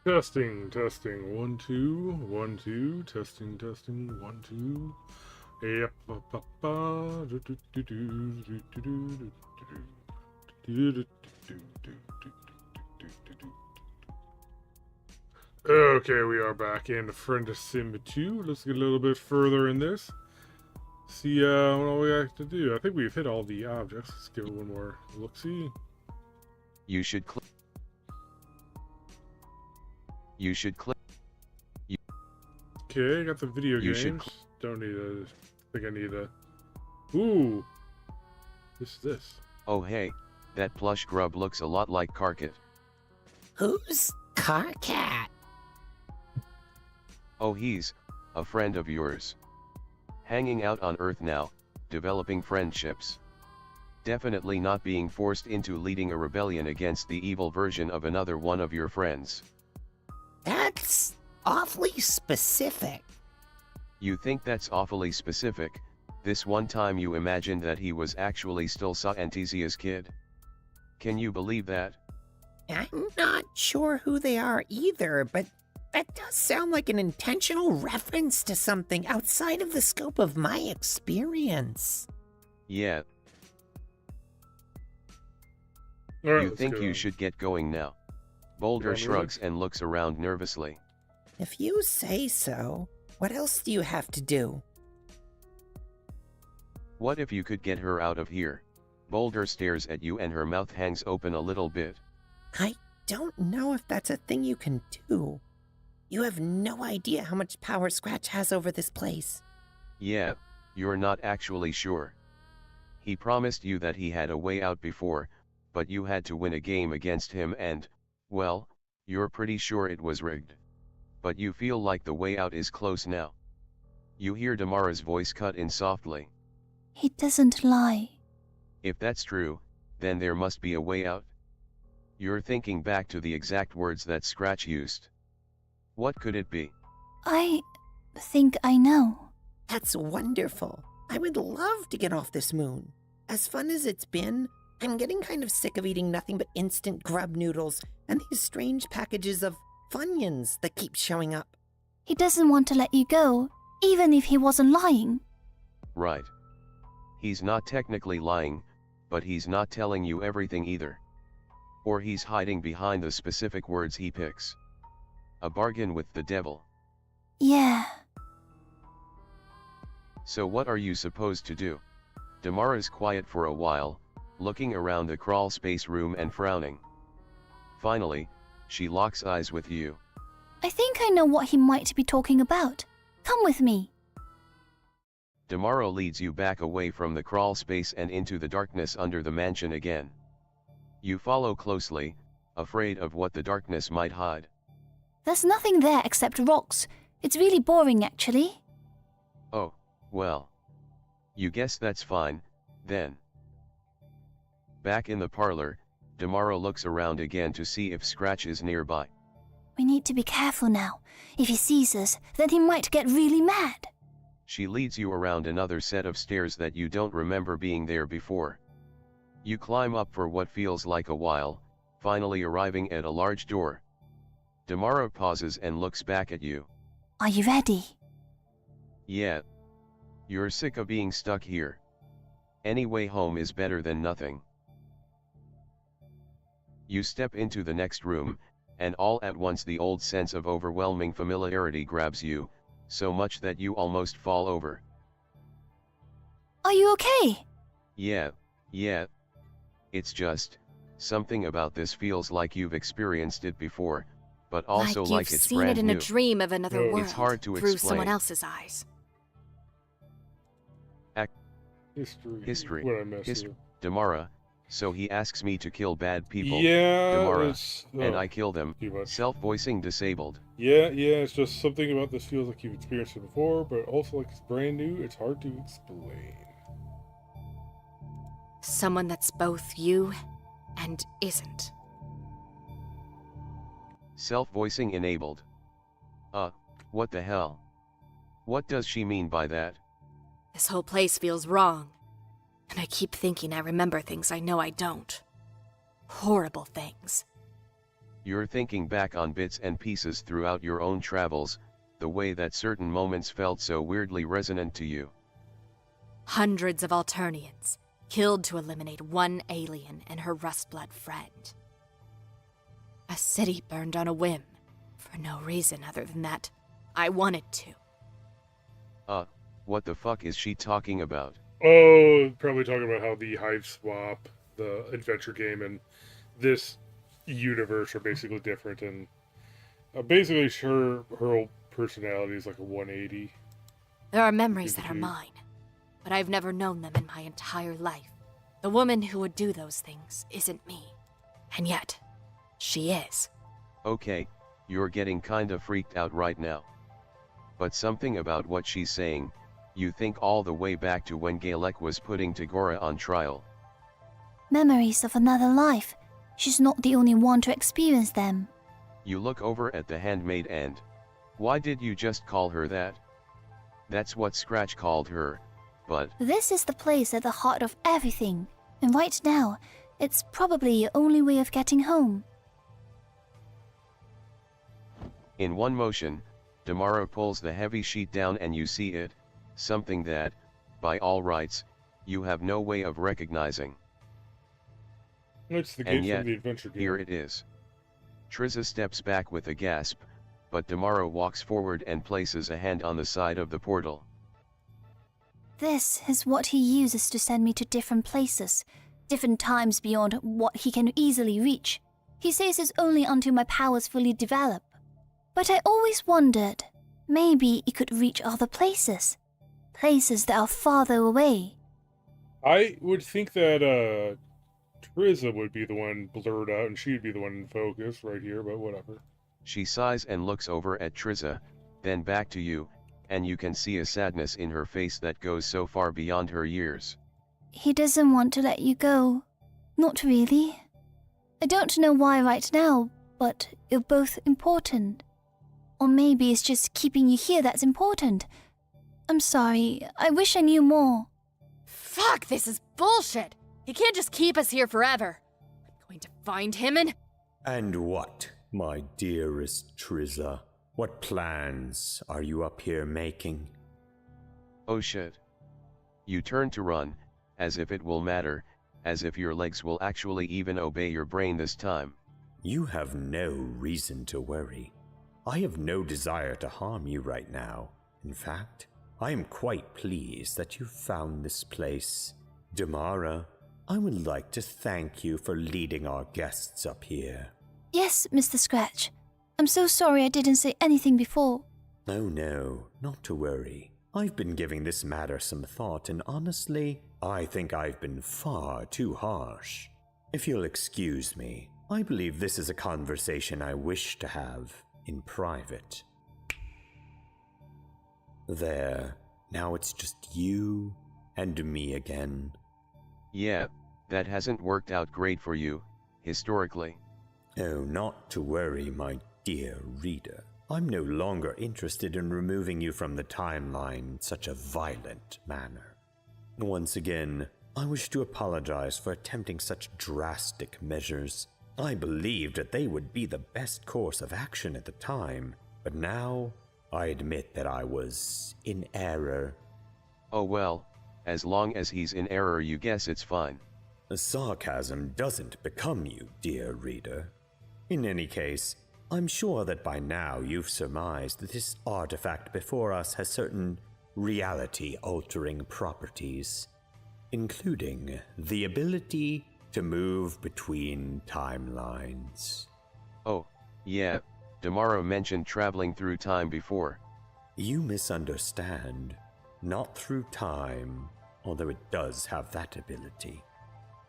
Testing, testing. 1, 2, 1, 2. Testing, testing. 1, 2. Yep. Okay, we are back in Friendsim 2. Let's get a little bit further in this. See what all we have to do. I think we've hit all the objects. Let's give it one more look-see. You should click. You should click. Okay, I got the video You games. Don't need a. I think I need a. Ooh. This. Oh hey, that plush grub looks a lot like Carcat. Who's Carcat? Oh, he's a friend of yours. Hanging out on Earth now, developing friendships. Definitely not being forced into leading a rebellion against the evil version of another one of your friends. That's awfully specific. You think that's awfully specific? This one time you imagined that he was actually still Scientesia's kid. Can you believe that? I'm not sure who they are either, but that does sound like an intentional reference to something outside of the scope of my experience. Yeah. Alright, You let's think go you on. should get going now. Boulder Go on, shrugs and looks around nervously. If you say so, what else do you have to do? What if you could get her out of here? Boulder stares at you and her mouth hangs open a little bit. I don't know if that's a thing you can do. You have no idea how much power Scratch has over this place. Yeah, you're not actually sure. He promised you that he had a way out before, but you had to win a game against him and, well, you're pretty sure it was rigged. But you feel like the way out is close now. You hear Damara's voice cut in softly. He doesn't lie. If that's true, then there must be a way out. You're thinking back to the exact words that Scratch used. What could it be? I think I know. That's wonderful. I would love to get off this moon. As fun as it's been, I'm getting kind of sick of eating nothing but instant grub noodles and these strange packages of Funyuns that keep showing up. He doesn't want to let you go, even if he wasn't lying. Right. He's not technically lying, but he's not telling you everything either. Or he's hiding behind the specific words he picks. A bargain with the devil. Yeah. So what are you supposed to do? Damara's quiet for a while, looking around the crawl space room and frowning. Finally, she locks eyes with you. I think I know what he might be talking about. Come with me. Damara leads you back away from the crawl space and into the darkness under the mansion again. You follow closely, afraid of what the darkness might hide. There's nothing there except rocks. It's really boring, actually. Oh, well. You guess that's fine, then. Back in the parlor, Damara looks around again to see if Scratch is nearby. We need to be careful now. If he sees us, then he might get really mad. She leads you around another set of stairs that you don't remember being there before. You climb up for what feels like a while, finally arriving at a large door. Damara pauses and looks back at you. Are you ready? Yeah. You're sick of being stuck here. Any way home is better than nothing. You step into the next room, and all at once the old sense of overwhelming familiarity grabs you, so much that you almost fall over. Are you okay? Yeah. It's just, something about this feels like you've experienced it before, but also like you've it's seen brand it in new. a dream of another No. world It's hard to through explain. someone else's eyes. History. What I messed with. Damara, so he asks me to kill bad people. Yeah, Damara, it's... and I kill them. too much. Self-voicing disabled. Yeah, it's just something about this feels like you've experienced it before, but also like it's brand new. It's hard to explain. Someone that's both you and isn't. Self-voicing enabled. What the hell? What does she mean by that? This whole place feels wrong. And I keep thinking I remember things I know I don't. Horrible things. You're thinking back on bits and pieces throughout your own travels, the way that certain moments felt so weirdly resonant to you. Hundreds of Alternians, killed to eliminate one alien and her rust-blood friend. A city burned on a whim, for no reason other than that I wanted to. What the fuck is she talking about? Oh, probably talking about how the Hive Swap, the adventure game, and this universe are basically different, and basically her whole personality is like a 180. There are memories that are Mhm. mine, but I've never known them in my entire life. The woman who would do those things isn't me, and yet, she is. Okay, you're getting kinda freaked out right now. But something about what she's saying, you think all the way back to when Galek was putting Tagora on trial. Memories of another life. She's not the only one to experience them. You look over at the handmaid and... Why did you just call her that? That's what Scratch called her, but... This is the place at the heart of everything, and right now, it's probably your only way of getting home. In one motion, Damaro pulls the heavy sheet down and you see it, something that, by all rights, you have no way of recognizing. It's the And gate yet, from the adventure game. here it is. Triza steps back with a gasp, but Damaro walks forward and places a hand on the side of the portal. This is what he uses to send me to different places, different times beyond what he can easily reach. He says it's only until my powers fully develop. But I always wondered, maybe it could reach other places. Places that are farther away. I would think that Triza would be the one blurred out, and she'd be the one in focus right here, but whatever. She sighs and looks over at Triza, then back to you, and you can see a sadness in her face that goes so far beyond her years. He doesn't want to let you go. Not really. I don't know why right now, but you're both important. Or maybe it's just keeping you here that's important. I'm sorry, I wish I knew more. Fuck, this is bullshit! He can't just keep us here forever. I'm going to find him and... And what, my dearest Triza? What plans are you up here making? Oh shit. You turn to run, as if it will matter, as if your legs will actually even obey your brain this time. You have no reason to worry. I have no desire to harm you right now. In fact, I am quite pleased that you found this place. Damara, I would like to thank you for leading our guests up here. Yes, Mr. Scratch. I'm so sorry I didn't say anything before. Oh no, not to worry. I've been giving this matter some thought, and honestly, I think I've been far too harsh. If you'll excuse me, I believe this is a conversation I wish to have in private. There, now it's just you and me again. Yeah, that hasn't worked out great for you, historically. Oh, not to worry, my dear reader. I'm no longer interested in removing you from the timeline in such a violent manner. Once again, I wish to apologize for attempting such drastic measures. I believed that they would be the best course of action at the time, but now I admit that I was in error. Oh well, as long as he's in error you guess it's fine. The sarcasm doesn't become you, dear reader. In any case, I'm sure that by now you've surmised that this artifact before us has certain reality-altering properties, including the ability to move between timelines. Oh, yeah, Damaro mentioned traveling through time before. You misunderstand. Not through time, although it does have that ability,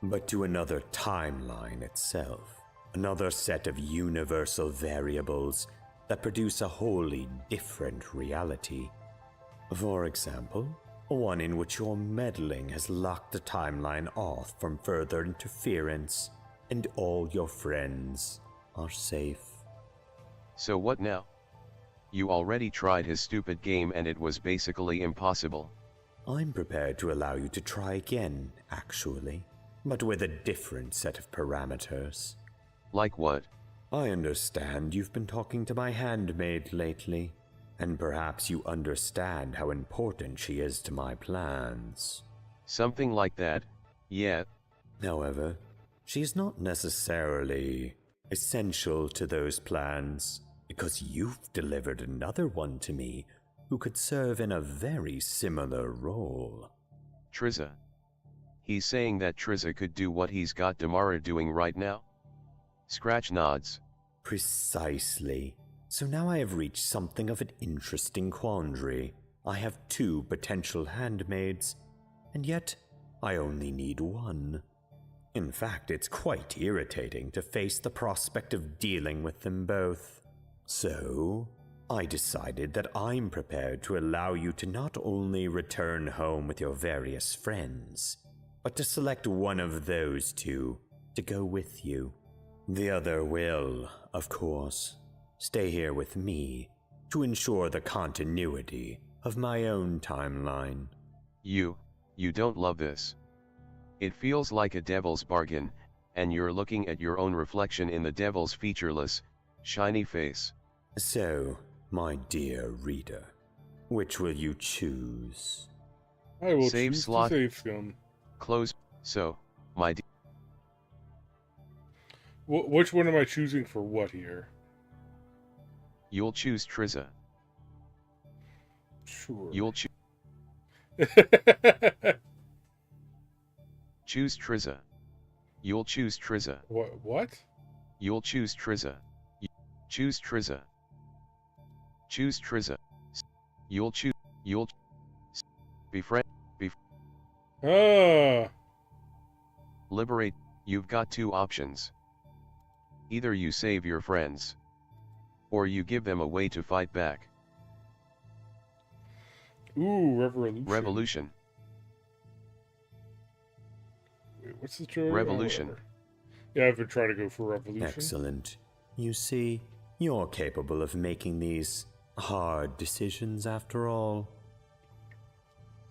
but to another timeline itself. Another set of universal variables that produce a wholly different reality. For example, one in which your meddling has locked the timeline off from further interference, and all your friends are safe. So what now? You already tried his stupid game and it was basically impossible. I'm prepared to allow you to try again, actually, but with a different set of parameters. Like what? I understand you've been talking to my handmaid lately, and perhaps you understand how important she is to my plans. Something like that, yeah. However, she's not necessarily essential to those plans, because you've delivered another one to me who could serve in a very similar role. Triza. He's saying that Triza could do what he's got Damara doing right now? Scratch nods. Precisely. So now I have reached something of an interesting quandary. I have 2 potential handmaids, and yet I only need 1. In fact, it's quite irritating to face the prospect of dealing with them both. So, I decided that I'm prepared to allow you to not only return home with your various friends, but to select one of those 2 to go with you. The other will, of course, stay here with me to ensure the continuity of my own timeline. You don't love this. It feels like a devil's bargain, and you're looking at your own reflection in the devil's featureless, shiny face. So, my dear reader, which will you choose? I will Save choose slot. to save scum. Close. So, my Which one am I choosing for what here? you'll choose Triza. Sure. You'll choose Triza. You'll choose Triza. What? You'll choose Triza. Choose Triza. Choose Triza. You'll befriend. Ah. Liberate. You've got 2 options. Either you save your friends, or you give them a way to fight back. Ooh, revolution. Revolution. Wait, what's the choice? Revolution. Oh, yeah, I've been trying to go for revolution. Excellent. You see, you're capable of making these hard decisions after all.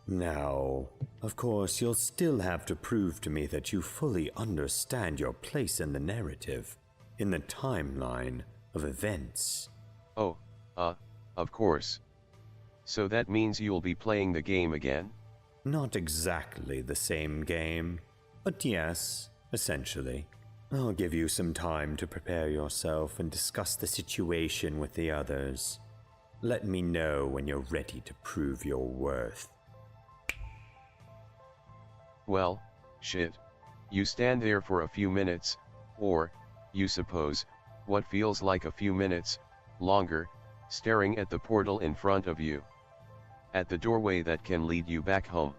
Now, of course, you'll still have to prove to me that you fully understand your place in the narrative, in the timeline of events. Oh, of course. So that means you'll be playing the game again? Not exactly the same game, but yes, essentially. I'll give you some time to prepare yourself and discuss the situation with the others. Let me know when you're ready to prove your worth. Well, shit. You stand there for a few minutes, or, you suppose, what feels like a few minutes, longer, staring at the portal in front of you. At the doorway that can lead you back home.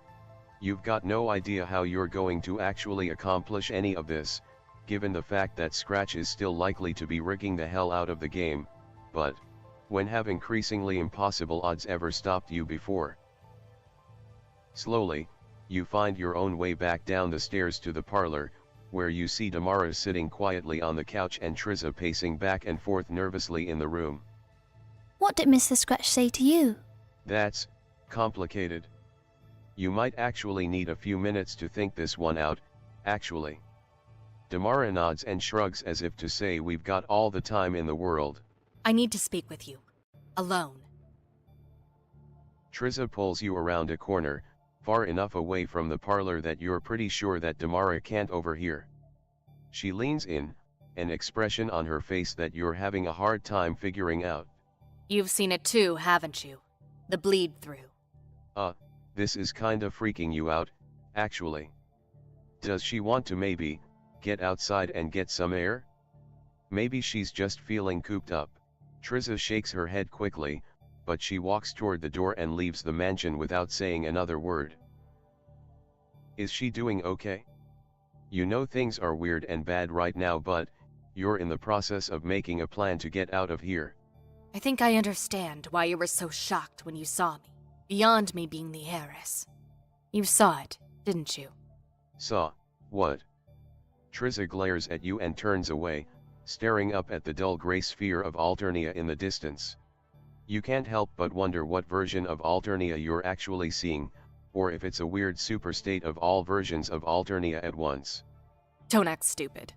You've got no idea how you're going to actually accomplish any of this, given the fact that Scratch is still likely to be rigging the hell out of the game, but, when have increasingly impossible odds ever stopped you before? Slowly, you find your own way back down the stairs to the parlor, where you see Damara sitting quietly on the couch and Triza pacing back and forth nervously in the room. What did Mr. Scratch say to you? That's complicated. You might actually need a few minutes to think this one out, actually. Damara nods and shrugs as if to say we've got all the time in the world. I need to speak with you. Alone. Triza pulls you around a corner, far enough away from the parlor that you're pretty sure that Damara can't overhear. She leans in, an expression on her face that you're having a hard time figuring out. You've seen it too, haven't you? The bleed through. This is kinda freaking you out, actually. Does she want to maybe get outside and get some air? Maybe she's just feeling cooped up. Triza shakes her head quickly, but she walks toward the door and leaves the mansion without saying another word. Is she doing okay? You know things are weird and bad right now, but you're in the process of making a plan to get out of here. I think I understand why you were so shocked when you saw me. Beyond me being the heiress. You saw it, didn't you? Saw what? Triza glares at you and turns away, staring up at the dull gray sphere of Alternia in the distance. You can't help but wonder what version of Alternia you're actually seeing, or if it's a weird superstate of all versions of Alternia at once. Don't act stupid.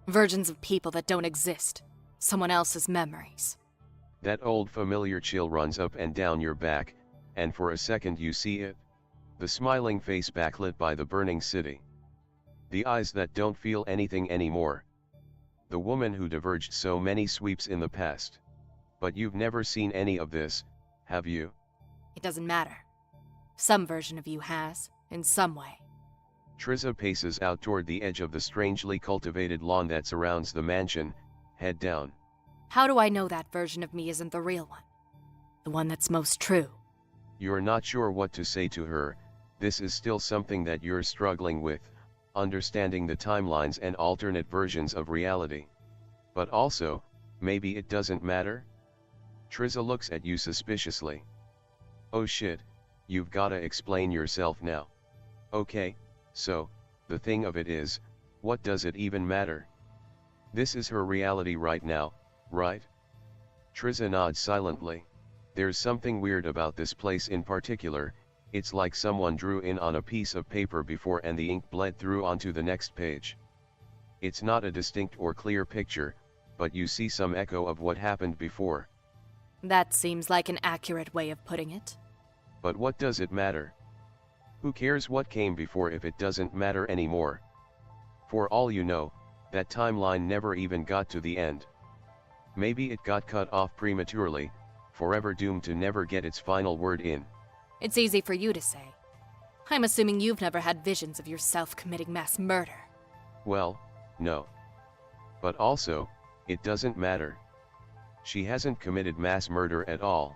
Versions of people that don't exist. Someone else's memories. That old familiar chill runs up and down your back, and for a second you see it. The smiling face backlit by the burning city. The eyes that don't feel anything anymore. The woman who diverged so many sweeps in the past. But you've never seen any of this, have you? It doesn't matter. Some version of you has, in some way. Triza paces out toward the edge of the strangely cultivated lawn that surrounds the mansion, head down. How do I know that version of me isn't the real one? The one that's most true? You're not sure what to say to her. This is still something that you're struggling with, understanding the timelines and alternate versions of reality. But also, maybe it doesn't matter? Triza looks at you suspiciously. Oh shit, you've gotta explain yourself now. Okay, so, the thing of it is, what does it even matter? This is her reality right now, right? Triza nods silently. There's something weird about this place in particular. It's like someone drew in on a piece of paper before and the ink bled through onto the next page. It's not a distinct or clear picture, but you see some echo of what happened before. That seems like an accurate way of putting it. But what does it matter? Who cares what came before if it doesn't matter anymore? For all you know, that timeline never even got to the end. Maybe it got cut off prematurely, forever doomed to never get its final word in. It's easy for you to say. I'm assuming you've never had visions of yourself committing mass murder. Well, no. But also, it doesn't matter. She hasn't committed mass murder at all.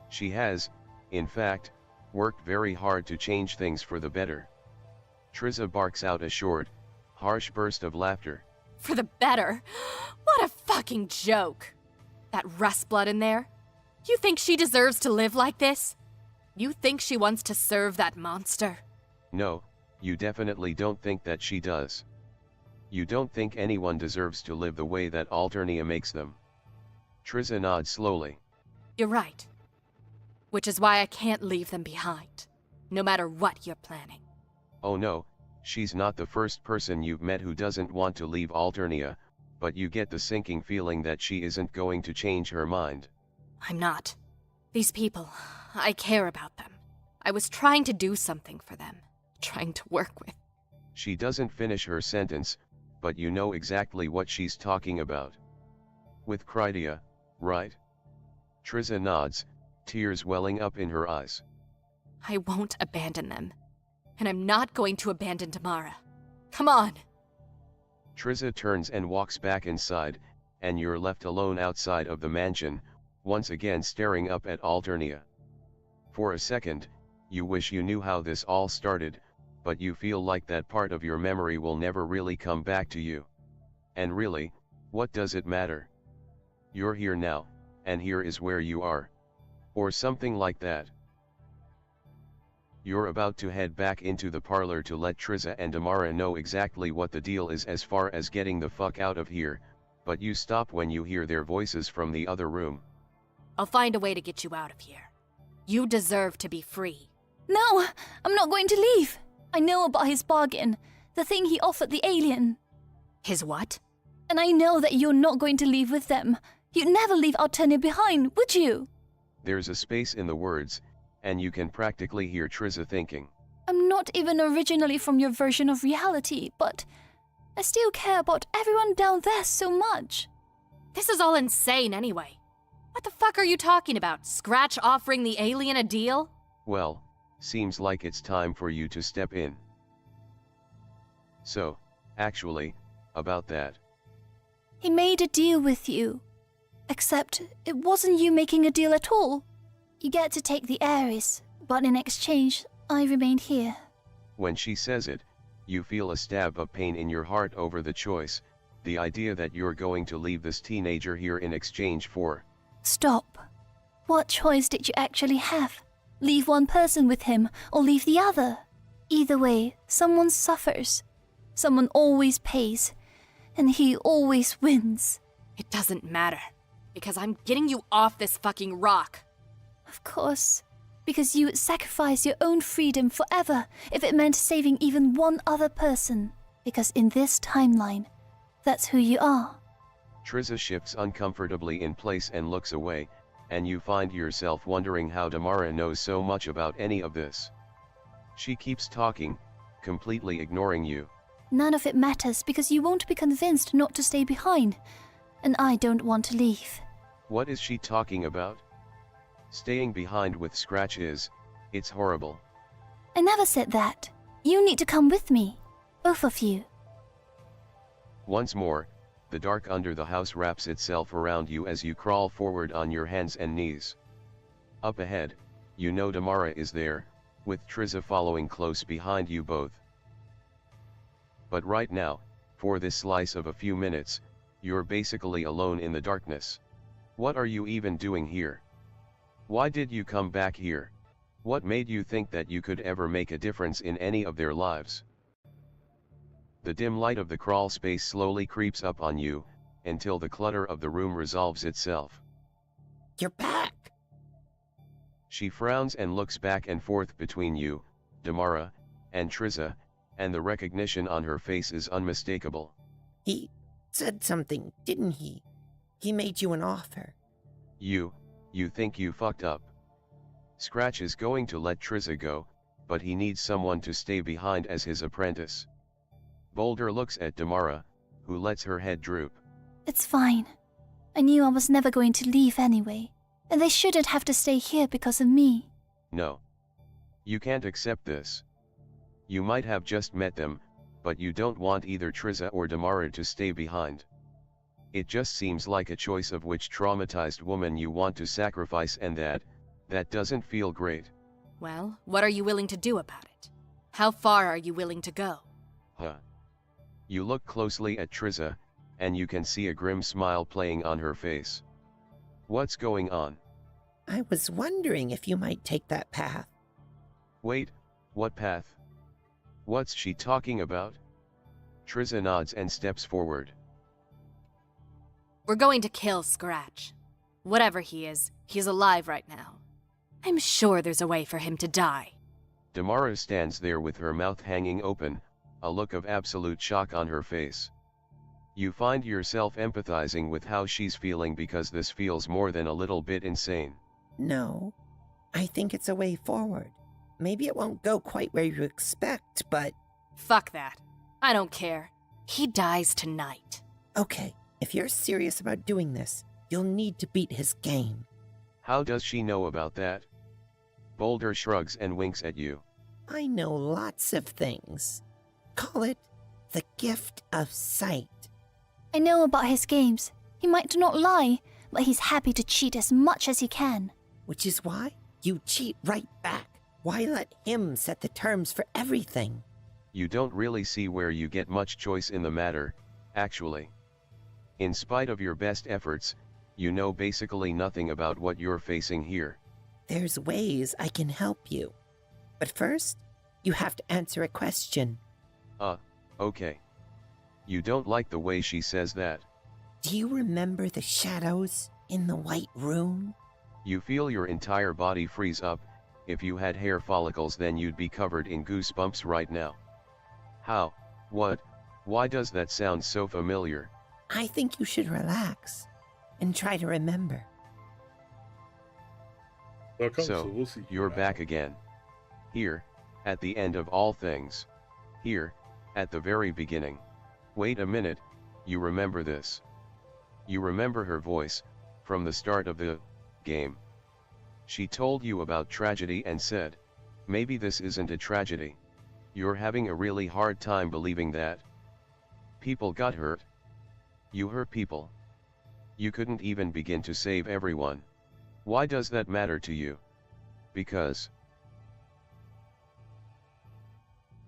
She has, in fact, worked very hard to change things for the better. Triza barks out a short, harsh burst of laughter. For the better? What a fucking joke! That rust blood in there? You think she deserves to live like this? You think she wants to serve that monster? No, you definitely don't think that she does. You don't think anyone deserves to live the way that Alternia makes them. Triza nods slowly. You're right. Which is why I can't leave them behind, no matter what you're planning. Oh no, she's not the first person you've met who doesn't want to leave Alternia, but you get the sinking feeling that she isn't going to change her mind. I'm not. These people, I care about them. I was trying to do something for them, trying to work with. She doesn't finish her sentence, but you know exactly what she's talking about. With Krydia, right? Triza nods, tears welling up in her eyes. I won't abandon them. And I'm not going to abandon Tamara. Come on! Triza turns and walks back inside, and you're left alone outside of the mansion, once again staring up at Alternia. For a second, you wish you knew how this all started, but you feel like that part of your memory will never really come back to you. And really, what does it matter? You're here now, and here is where you are. Or something like that. You're about to head back into the parlor to let Triza and Amara know exactly what the deal is as far as getting the fuck out of here, but you stop when you hear their voices from the other room. I'll find a way to get you out of here. You deserve to be free. No, I'm not going to leave. I know about his bargain, the thing he offered the alien. His what? And I know that you're not going to leave with them. You'd never leave Alternia behind, would you? There's a space in the words, and you can practically hear Triza thinking. I'm not even originally from your version of reality, but I still care about everyone down there so much. This is all insane anyway. What the fuck are you talking about? Scratch offering the alien a deal? Well, seems like it's time for you to step in. So, actually, about that. He made a deal with you. Except, it wasn't you making a deal at all. You get to take the Ares, but in exchange, I remained here. When she says it, you feel a stab of pain in your heart over the choice, the idea that you're going to leave this teenager here in exchange for. Stop. What choice did you actually have? Leave one person with him, or leave the other? Either way, someone suffers. Someone always pays, and he always wins. It doesn't matter, because I'm getting you off this fucking rock. Of course, because you would sacrifice your own freedom forever if it meant saving even one other person. Because in this timeline, that's who you are. Triza shifts uncomfortably in place and looks away, and you find yourself wondering how Damara knows so much about any of this. She keeps talking, completely ignoring you. None of it matters because you won't be convinced not to stay behind, and I don't want to leave. What is she talking about? Staying behind with Scratch it's horrible. I never said that. You need to come with me. Both of you. Once more, the dark under the house wraps itself around you as you crawl forward on your hands and knees. Up ahead, you know Damara is there, with Triza following close behind you both. But right now, for this slice of a few minutes, you're basically alone in the darkness. What are you even doing here? Why did you come back here? What made you think that you could ever make a difference in any of their lives? The dim light of the crawl space slowly creeps up on you, until the clutter of the room resolves itself. You're back! She frowns and looks back and forth between you, Damara, and Triza, and the recognition on her face is unmistakable. He said something, didn't he? He made you an offer. You think you fucked up. Scratch is going to let Triza go, but he needs someone to stay behind as his apprentice. Boulder looks at Damara, who lets her head droop. It's fine. I knew I was never going to leave anyway, and they shouldn't have to stay here because of me. No. You can't accept this. You might have just met them, but you don't want either Triza or Damara to stay behind. It just seems like a choice of which traumatized woman you want to sacrifice, and that doesn't feel great. Well, what are you willing to do about it? How far are you willing to go? Huh. You look closely at Triza, and you can see a grim smile playing on her face. What's going on? I was wondering if you might take that path. Wait, what path? What's she talking about? Triza nods and steps forward. We're going to kill Scratch. Whatever he is, he's alive right now. I'm sure there's a way for him to die. Damara stands there with her mouth hanging open, a look of absolute shock on her face. You find yourself empathizing with how she's feeling because this feels more than a little bit insane. No, I think it's a way forward. Maybe it won't go quite where you expect, but... Fuck that. I don't care. He dies tonight. Okay, if you're serious about doing this, you'll need to beat his game. How does she know about that? Boulder shrugs and winks at you. I know lots of things. Call it the gift of sight. I know about his games. He might not lie, but he's happy to cheat as much as he can. Which is why you cheat right back. Why let him set the terms for everything? You don't really see where you get much choice in the matter, actually. In spite of your best efforts, you know basically nothing about what you're facing here. There's ways I can help you. But first, you have to answer a question. Okay. You don't like the way she says that. Do you remember the shadows in the white room? You feel your entire body freeze up. If you had hair follicles, then you'd be covered in goosebumps right now. How? What? Why does that sound so familiar? I think you should relax and try to remember. So, we'll see. you're back again. Here, at the end of all things. Here, at the very beginning. Wait a minute, you remember this. You remember her voice, from the start of the game. She told you about tragedy and said, maybe this isn't a tragedy. You're having a really hard time believing that. People got hurt. You hurt people. You couldn't even begin to save everyone. Why does that matter to you? Because...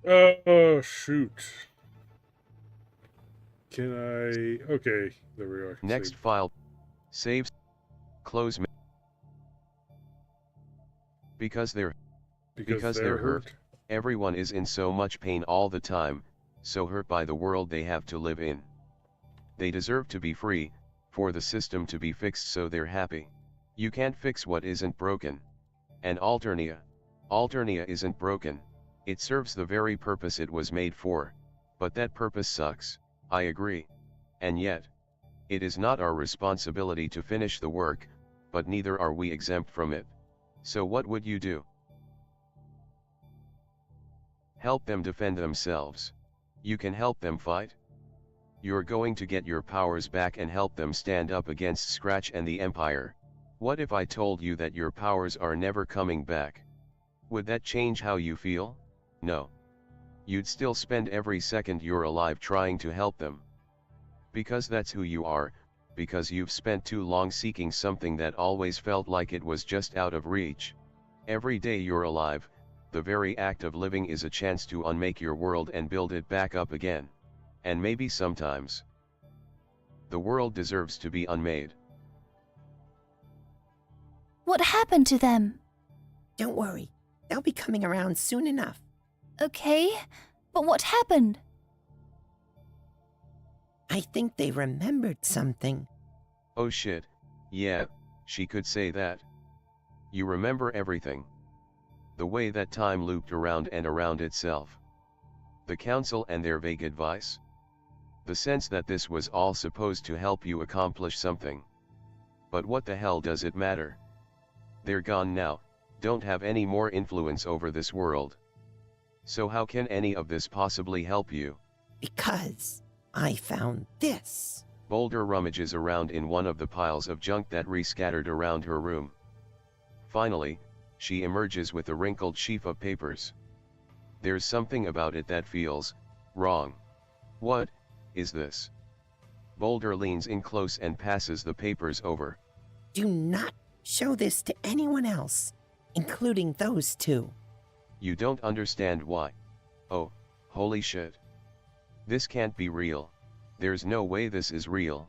Oh, shoot. Can I... Okay, there we are. Next Save. file. Saves. Close. Because they're hurt. Everyone is in so much pain all the time, so hurt by the world they have to live in. They deserve to be free, for the system to be fixed so they're happy. You can't fix what isn't broken. And Alternia isn't broken. It serves the very purpose it was made for, but that purpose sucks, I agree. And yet, It is not our responsibility to finish the work, but neither are we exempt from it. So what would you do? Help them defend themselves. You can help them fight. You're going to get your powers back and help them stand up against Scratch and the Empire. What if I told you that your powers are never coming back? Would that change how you feel? No. You'd still spend every second you're alive trying to help them. Because that's who you are, because you've spent too long seeking something that always felt like it was just out of reach. Every day you're alive, the very act of living is a chance to unmake your world and build it back up again. And maybe sometimes, the world deserves to be unmade. What happened to them? Don't worry, they'll be coming around soon enough. Okay, but what happened? I think they remembered something. Oh shit, yeah, she could say that. You remember everything. The way that time looped around and around itself. The council and their vague advice. The sense that this was all supposed to help you accomplish something. But what the hell does it matter? They're gone now, don't have any more influence over this world. So how can any of this possibly help you? Because I found this. Boulder rummages around in one of the piles of junk that re-scattered around her room. Finally, she emerges with a wrinkled sheaf of papers. There's something about it that feels wrong. What is this? Boulder leans in close and passes the papers over. Do not show this to anyone else, including those two. You don't understand why. Oh, holy shit. This can't be real. There's no way this is real.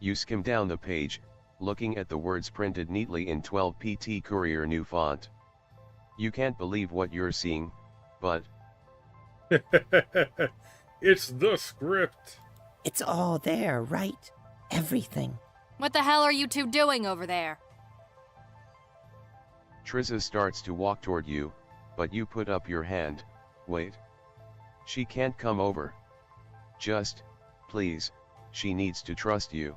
You skim down the page, looking at the words printed neatly in 12 PT Courier new font. You can't believe what you're seeing, but... It's the script. It's all there, right? Everything. What the hell are you two doing over there? Trizza starts to walk toward you, but you put up your hand. Wait. She can't come over. Just, please, she needs to trust you.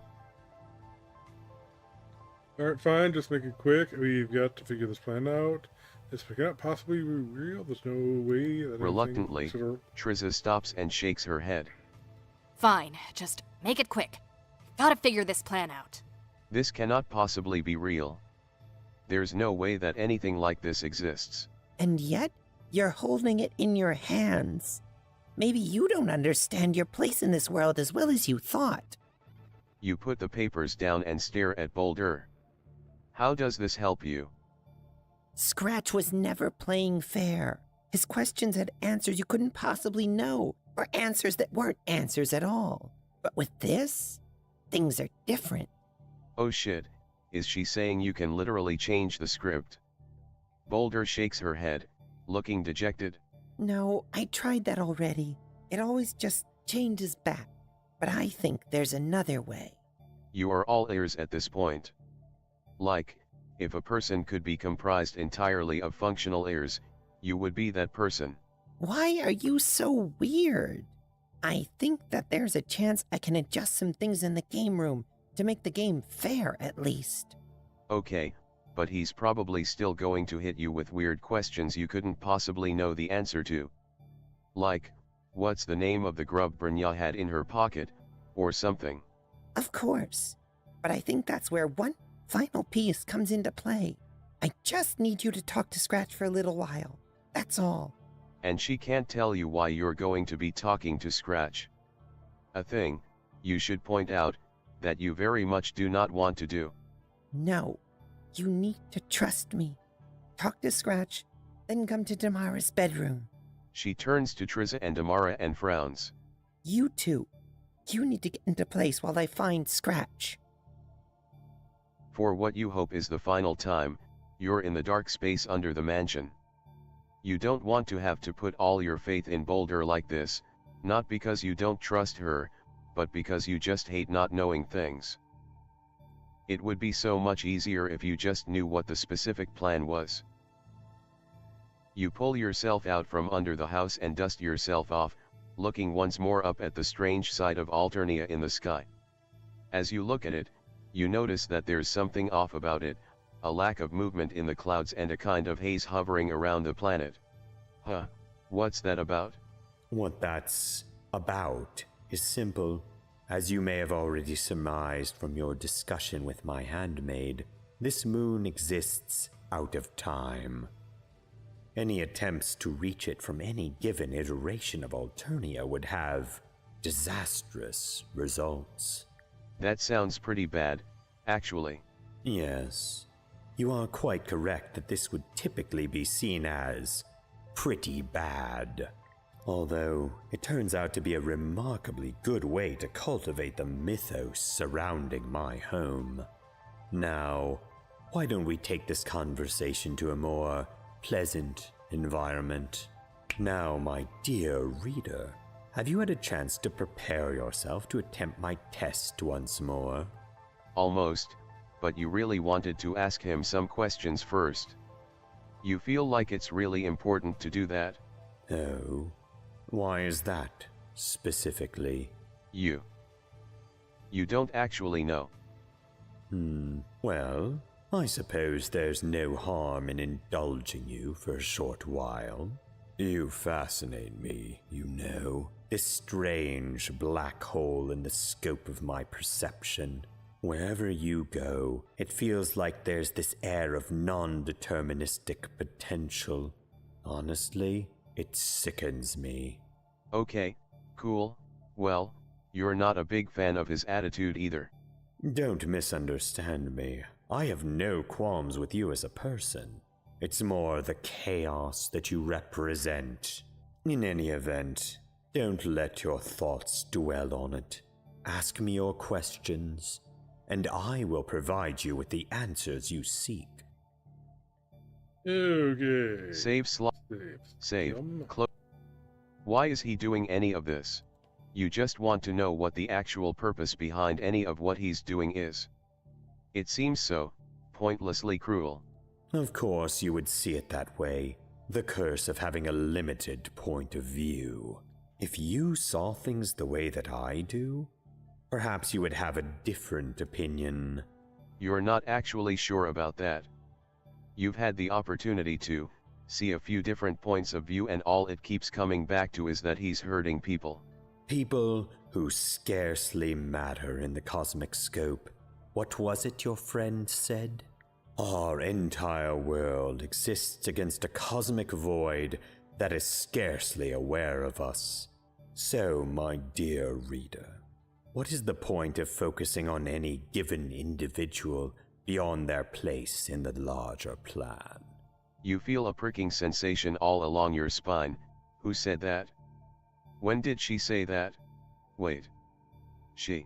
Alright, fine, just make it quick. We've got to figure this plan out. This cannot possibly be real. There's no way that Reluctantly, Trizza stops and shakes her head. Fine, just make it quick. Gotta figure this plan out. This cannot possibly be real. There's no way that anything like this exists. And yet, you're holding it in your hands. Maybe you don't understand your place in this world as well as you thought. You put the papers down and stare at Boulder. How does this help you? Scratch was never playing fair. His questions had answers you couldn't possibly know, or answers that weren't answers at all. But with this, things are different. Oh shit, is she saying you can literally change the script? Boulder shakes her head, looking dejected. No, I tried that already. It always just changes back. But I think there's another way. You are all ears at this point. Like, if a person could be comprised entirely of functional ears, you would be that person. Why are you so weird? I think that there's a chance I can adjust some things in the game room to make the game fair at least. Okay, but he's probably still going to hit you with weird questions you couldn't possibly know the answer to. Like, what's the name of the grub Brynja had in her pocket, or something. Of course, but I think that's where one final piece comes into play. I just need you to talk to Scratch for a little while. That's all. And she can't tell you why you're going to be talking to Scratch. A thing, you should point out, that you very much do not want to do. No, you need to trust me. Talk to Scratch, then come to Damara's bedroom. She turns to Trizza and Damara and frowns. You two, you need to get into place while I find Scratch. For what you hope is the final time, you're in the dark space under the mansion. You don't want to have to put all your faith in Boulder like this, not because you don't trust her, but because you just hate not knowing things. It would be so much easier if you just knew what the specific plan was. You pull yourself out from under the house and dust yourself off, looking once more up at the strange sight of Alternia in the sky. As you look at it, you notice that there's something off about it, a lack of movement in the clouds and a kind of haze hovering around the planet. Huh, what's that about? What that's about is simple. As you may have already surmised from your discussion with my handmaid, this moon exists out of time. Any attempts to reach it from any given iteration of Alternia would have disastrous results. That sounds pretty bad, actually. Yes, you are quite correct that this would typically be seen as pretty bad. Although, it turns out to be a remarkably good way to cultivate the mythos surrounding my home. Now, why don't we take this conversation to a more pleasant environment? Now, my dear reader, have you had a chance to prepare yourself to attempt my test once more? Almost, but you really wanted to ask him some questions first. You feel like it's really important to do that? Oh, why is that, specifically? You don't actually know. Well, I suppose there's no harm in indulging you for a short while. You fascinate me, you know. This strange black hole in the scope of my perception. Wherever you go, it feels like there's this air of non-deterministic potential. Honestly, it sickens me. Okay, cool. Well, you're not a big fan of his attitude either. Don't misunderstand me. I have no qualms with you as a person. It's more the chaos that you represent. In any event, don't let your thoughts dwell on it. Ask me your questions, and I will provide you with the answers you seek. Okay. Save slot. Save. Close. Why is he doing any of this? You just want to know what the actual purpose behind any of what he's doing is. It seems so pointlessly cruel. Of course you would see it that way. The curse of having a limited point of view. If you saw things the way that I do, perhaps you would have a different opinion. You're not actually sure about that. You've had the opportunity to see a few different points of view, and all it keeps coming back to is that he's hurting people. People who scarcely matter in the cosmic scope. What was it your friend said? Our entire world exists against a cosmic void that is scarcely aware of us. So, my dear reader, what is the point of focusing on any given individual beyond their place in the larger plan? You feel a pricking sensation all along your spine. Who said that? When did she say that? Wait. She.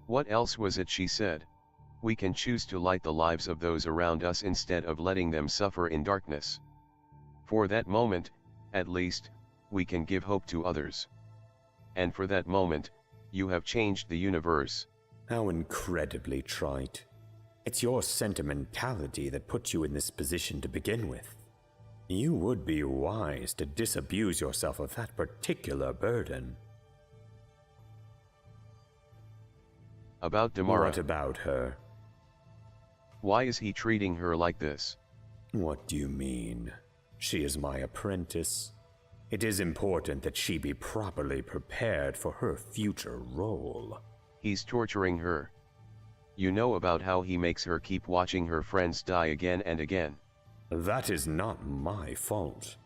What else was it she said? We can choose to light the lives of those around us instead of letting them suffer in darkness. For that moment, at least, we can give hope to others. And for that moment, you have changed the universe. How incredibly trite. It's your sentimentality that puts you in this position to begin with. You would be wise to disabuse yourself of that particular burden. About Damara. What about her? Why is he treating her like this? What do you mean? She is my apprentice. It is important that she be properly prepared for her future role. He's torturing her. You know about how he makes her keep watching her friends die again and again. That is not my fault.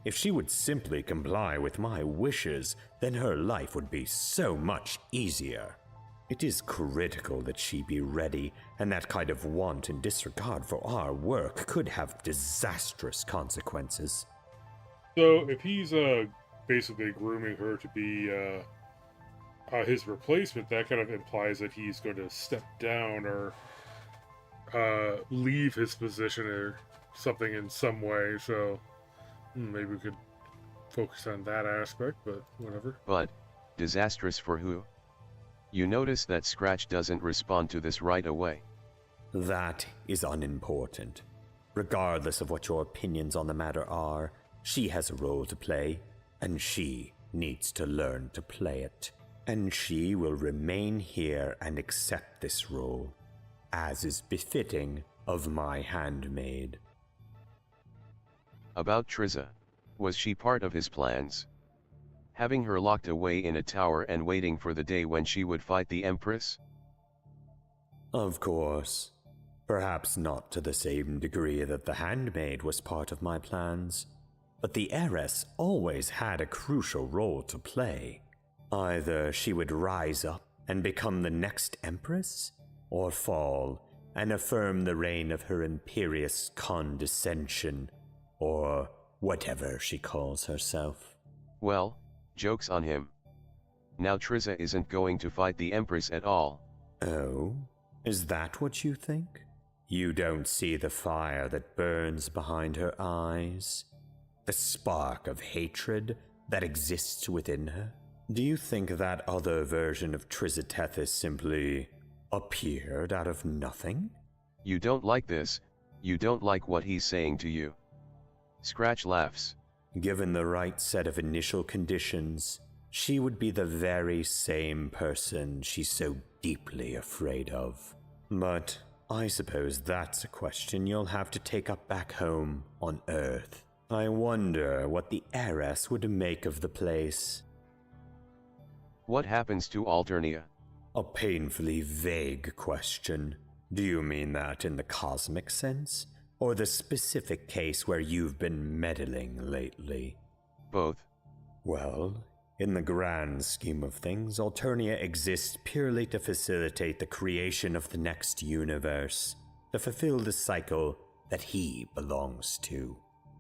If she would simply comply with my wishes, then her life would be so much easier. It is critical that she be ready, and that kind of wanton disregard for our work could have disastrous consequences. So if he's basically grooming her to be his replacement, that kind of implies that he's going to step down or leave his position or something in some way. So maybe we could focus on that aspect, but whatever. But, disastrous for who? You notice that Scratch doesn't respond to this right away. That is unimportant. Regardless of what your opinions on the matter are, she has a role to play, and she needs to learn to play it. and she will remain here and accept this role, as is befitting of my handmaid. About Triza, was she part of his plans? Having her locked away in a tower and waiting for the day when she would fight the Empress? Of course. Perhaps not to the same degree that the handmaid was part of my plans, but the heiress always had a crucial role to play. Either she would rise up and become the next empress, or fall and affirm the reign of her imperious condescension, or whatever she calls herself. Well, joke's on him. Now Triza isn't going to fight the Empress at all. Oh, is that what you think? You don't see the fire that burns behind her eyes? The spark of hatred that exists within her? Do you think that other version of Trizatethis simply appeared out of nothing? You don't like this, you don't like what he's saying to you. Scratch laughs. Given the right set of initial conditions, she would be the very same person she's so deeply afraid of. But I suppose that's a question you'll have to take up back home on Earth. I wonder what the heiress would make of the place. What happens to Alternia? A painfully vague question. Do you mean that in the cosmic sense, or the specific case where you've been meddling lately? Both. Well, in the grand scheme of things, Alternia exists purely to facilitate the creation of the next universe, to fulfill the cycle that he belongs to.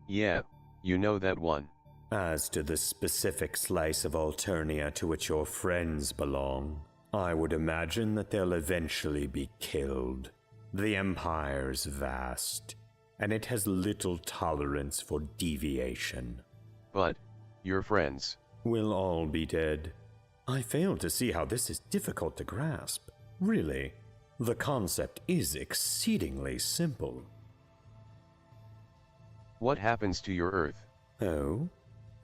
Yeah, you know that one. As to the specific slice of Alternia to which your friends belong, I would imagine that they'll eventually be killed. The Empire's vast, and it has little tolerance for deviation. But, your friends. Will all be dead. I fail to see how this is difficult to grasp. Really, the concept is exceedingly simple. What happens to your Earth? Oh?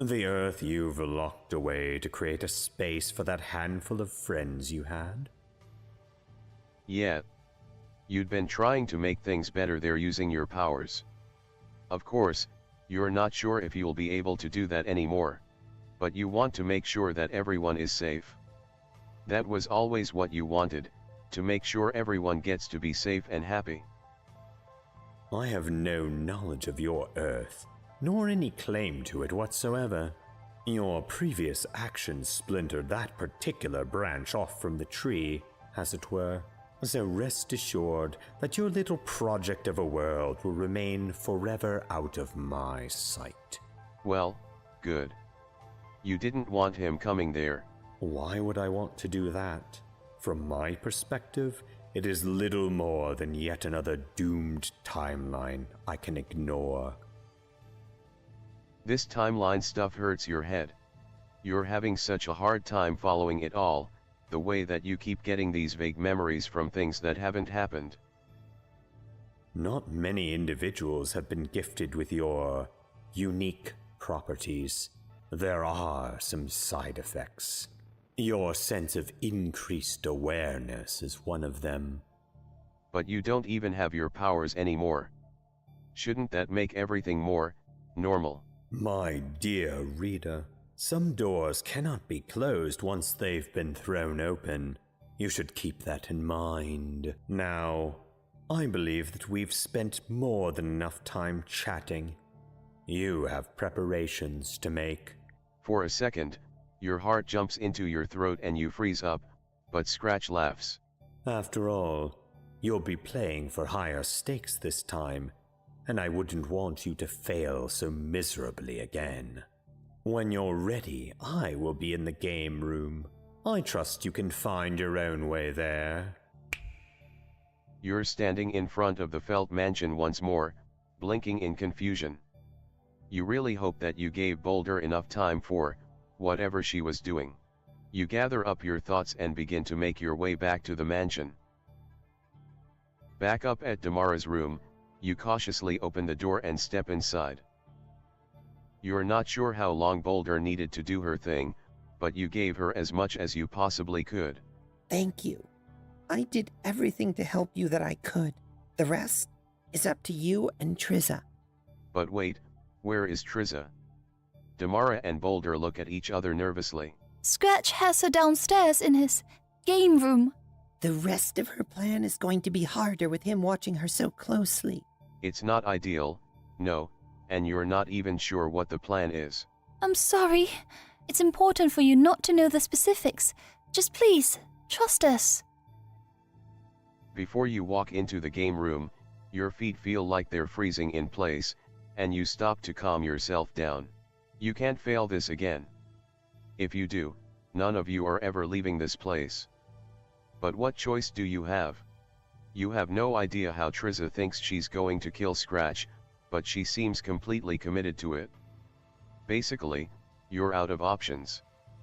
The Earth you've locked away to create a space for that handful of friends you had? Yeah. You'd been trying to make things better there using your powers. Of course, you're not sure if you'll be able to do that anymore. But you want to make sure that everyone is safe. That was always what you wanted, to make sure everyone gets to be safe and happy. I have no knowledge of your Earth, nor any claim to it whatsoever. Your previous actions splintered that particular branch off from the tree, as it were. So rest assured that your little project of a world will remain forever out of my sight. Well, good. You didn't want him coming there. Why would I want to do that? From my perspective, it is little more than yet another doomed timeline I can ignore. This timeline stuff hurts your head. You're having such a hard time following it all, the way that you keep getting these vague memories from things that haven't happened. Not many individuals have been gifted with your unique properties. There are some side effects. Your sense of increased awareness is one of them. But you don't even have your powers anymore. Shouldn't that make everything more normal? My dear reader, some doors cannot be closed once they've been thrown open. You should keep that in mind. Now, I believe that we've spent more than enough time chatting. You have preparations to make. For a second, your heart jumps into your throat and you freeze up, but Scratch laughs. After all, you'll be playing for higher stakes this time, and I wouldn't want you to fail so miserably again. When you're ready, I will be in the game room. I trust you can find your own way there. You're standing in front of the Felt mansion once more, blinking in confusion. You really hope that you gave Boulder enough time for whatever she was doing. You gather up your thoughts and begin to make your way back to the mansion. Back up at Damara's room, you cautiously open the door and step inside. You're not sure how long Boulder needed to do her thing, but you gave her as much as you possibly could. Thank you. I did everything to help you that I could. The rest is up to you and Trizza. But wait, where is Trizza? Damara and Boulder look at each other nervously. Scratch has her downstairs in his game room. The rest of her plan is going to be harder with him watching her so closely. It's not ideal, no, and you're not even sure what the plan is. I'm sorry. It's important for you not to know the specifics. Just please, trust us. Before you walk into the game room, your feet feel like they're freezing in place, and you stop to calm yourself down. You can't fail this again. If you do, none of you are ever leaving this place. But what choice do you have? You have no idea how Trizza thinks she's going to kill Scratch, but she seems completely committed to it. Basically, you're out of options.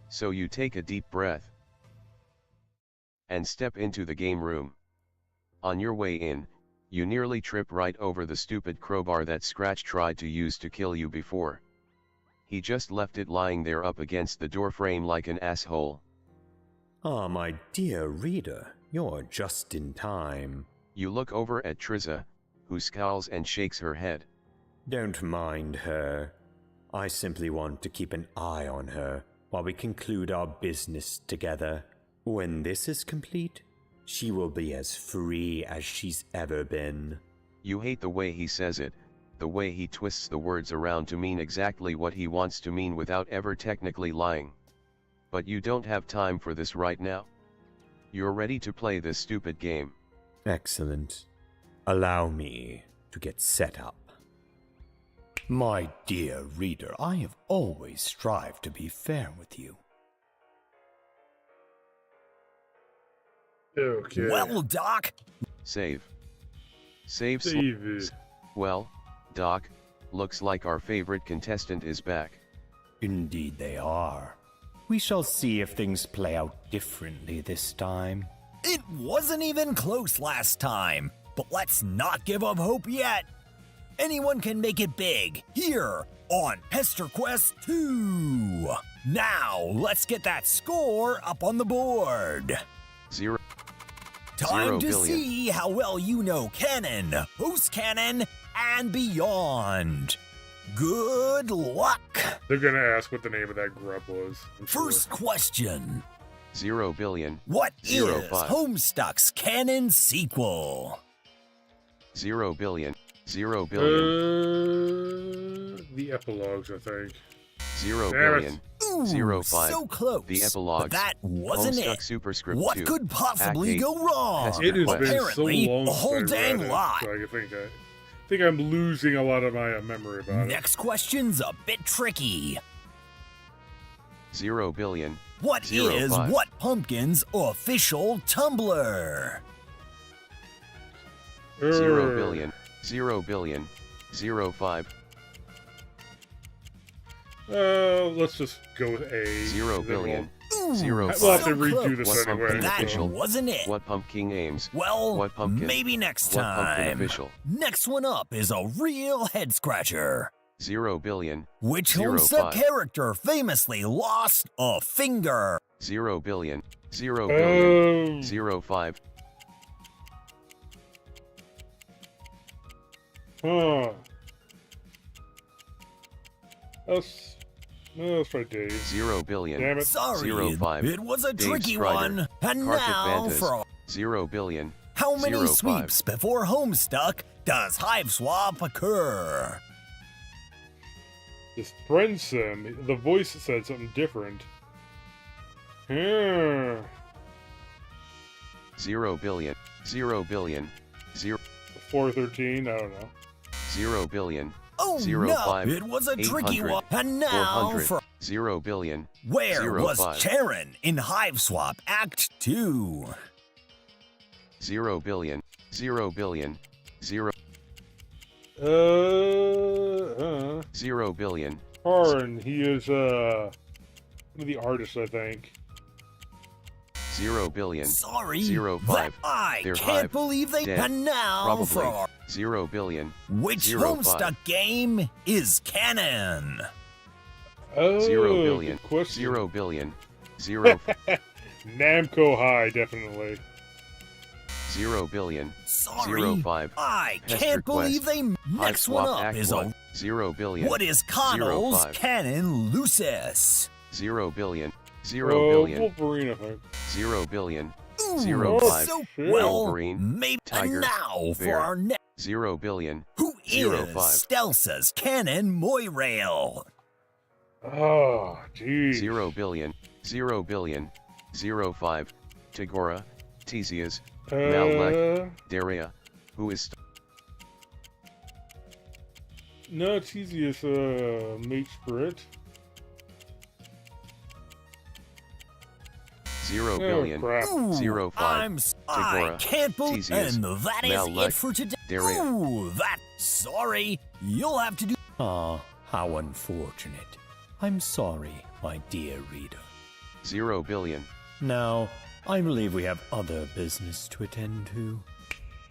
So you take a deep breath and step into the game room. On your way in, you nearly trip right over the stupid crowbar that Scratch tried to use to kill you before. He just left it lying there up against the doorframe like an asshole. Ah, my dear reader, you're just in time. You look over at Trizza, who scowls and shakes her head. Don't mind her. I simply want to keep an eye on her while we conclude our business together. When this is complete, she will be as free as she's ever been. You hate the way he says it, the way he twists the words around to mean exactly what he wants to mean without ever technically lying. But you don't have time for this right now. You're ready to play this stupid game. Excellent. Allow me to get set up. My dear reader, I have always strived to be fair with you. Okay. Well, Doc. Save. Save. Save it. Well, Doc, looks like our favorite contestant is back. Indeed they are. We shall see if things play out differently this time. It wasn't even close last time, but let's not give up hope yet. Anyone can make it big here on Pester Quest 2. Now, let's get that score up on the board. Zero Time to billion. see how well you know canon, post-canon, and beyond. Good luck. They're gonna ask what the name of that grub was. I'm sure. First question. 0 billion. What Zero is five. Homestuck's canon sequel? 0 billion. 0 billion. The epilogues, I think. 0 Damn it. billion. Ooh, 0.5. so close. The epilogues. But that wasn't Homestuck it. Superscript What 2. could possibly Act 8. go wrong? Pester It has Quest. been so Apparently, long a whole since I dang read it, lot. so I think I'm losing a lot of my memory about it. Next question's a bit tricky. 0 billion. What Zero is five. What Pumpkin's official Tumblr? 0 billion. 0 billion. 0 5. Let's just go with A. 0 and then billion. Ooh, Zero We'll have so to redo close. this What anyway. pumpkin That official? wasn't it. What pumpkin aims? Well, What pumpkin? maybe next What pumpkin time. official? Next one up is a real head scratcher. 0 billion. Which Zero Homestuck five. character famously lost a finger? 0 billion. 0 billion. Oh. 0 5. Huh. Let's try Dave. 0 billion. Damn it. Sorry, 0 5. it was a Dave tricky Strider. one. And Carpet now Bantas. for 0 billion. how many 0 5. sweeps before Homestuck does Hive Swap occur? This Friendsim, the voice said something different. Yeah. 0 billion. 0 billion. 0 413, I don't know. 0 billion. Oh 0 no, 5. it was a tricky 800. one. And now 400. for 0 billion. where 0 was 5. Charon in Hive Swap Act 2? 0 billion. 0 billion. 0 0 billion. Karin, he is, one of the artists, I think. 0 billion. Sorry, 0 that 5. I They're can't Hive. believe they. Dead. And now Probably. for our 0 billion. which 0 Homestuck 5. game is canon? Oh, 0 billion, good question. 0 billion, 0 Namco High, definitely. 0 billion, Sorry, 0 5, I Pester can't believe Quest, they. Hive Next one Swap up Act is 1, a. 0 billion, What is 0 Connell's 5, Cannon Lucis? 0 billion, 0 billion, Wolverine, I think. 0 billion, Ooh, 0 Oh, 5, so shit. well. Wolverine, Maybe Tiger, now for Bear. our next. 0 billion, Who 0 is 5, Stelsa's Cannon Moirail? Oh, geez. 0 billion, 0 billion, 0 5, Tagora, Theseus, Malek, Daria, who is No, it's easy as Mage Spirit. 0 Oh, billion, crap. Ooh, 0 5, I Tagora, can't believe. Theseus, And that is Malek, it for today. Daria. Ooh, that. Sorry, you'll have to do. Ah, how unfortunate. I'm sorry, my dear reader. 0 billion, Now, I believe we have other business to attend to.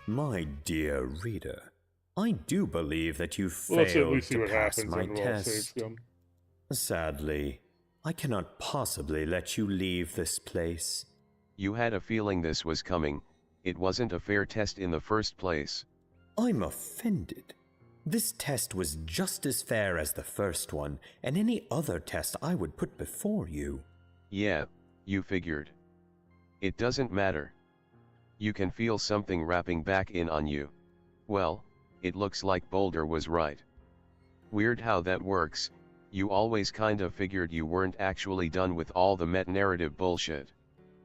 My dear reader, I do believe that you Well, let's at failed least see to what pass happens my and we'll save test. them. Sadly, I cannot possibly let you leave this place. you had a feeling this was coming, it wasn't a fair test in the first place. I'm offended. This test was just as fair as the first one, and any other test I would put before you. Yeah, you figured. It doesn't matter. You can feel something wrapping back in on you. Well, it looks like Boulder was right. Weird how that works, you always kind of figured you weren't actually done with all the meta-narrative bullshit.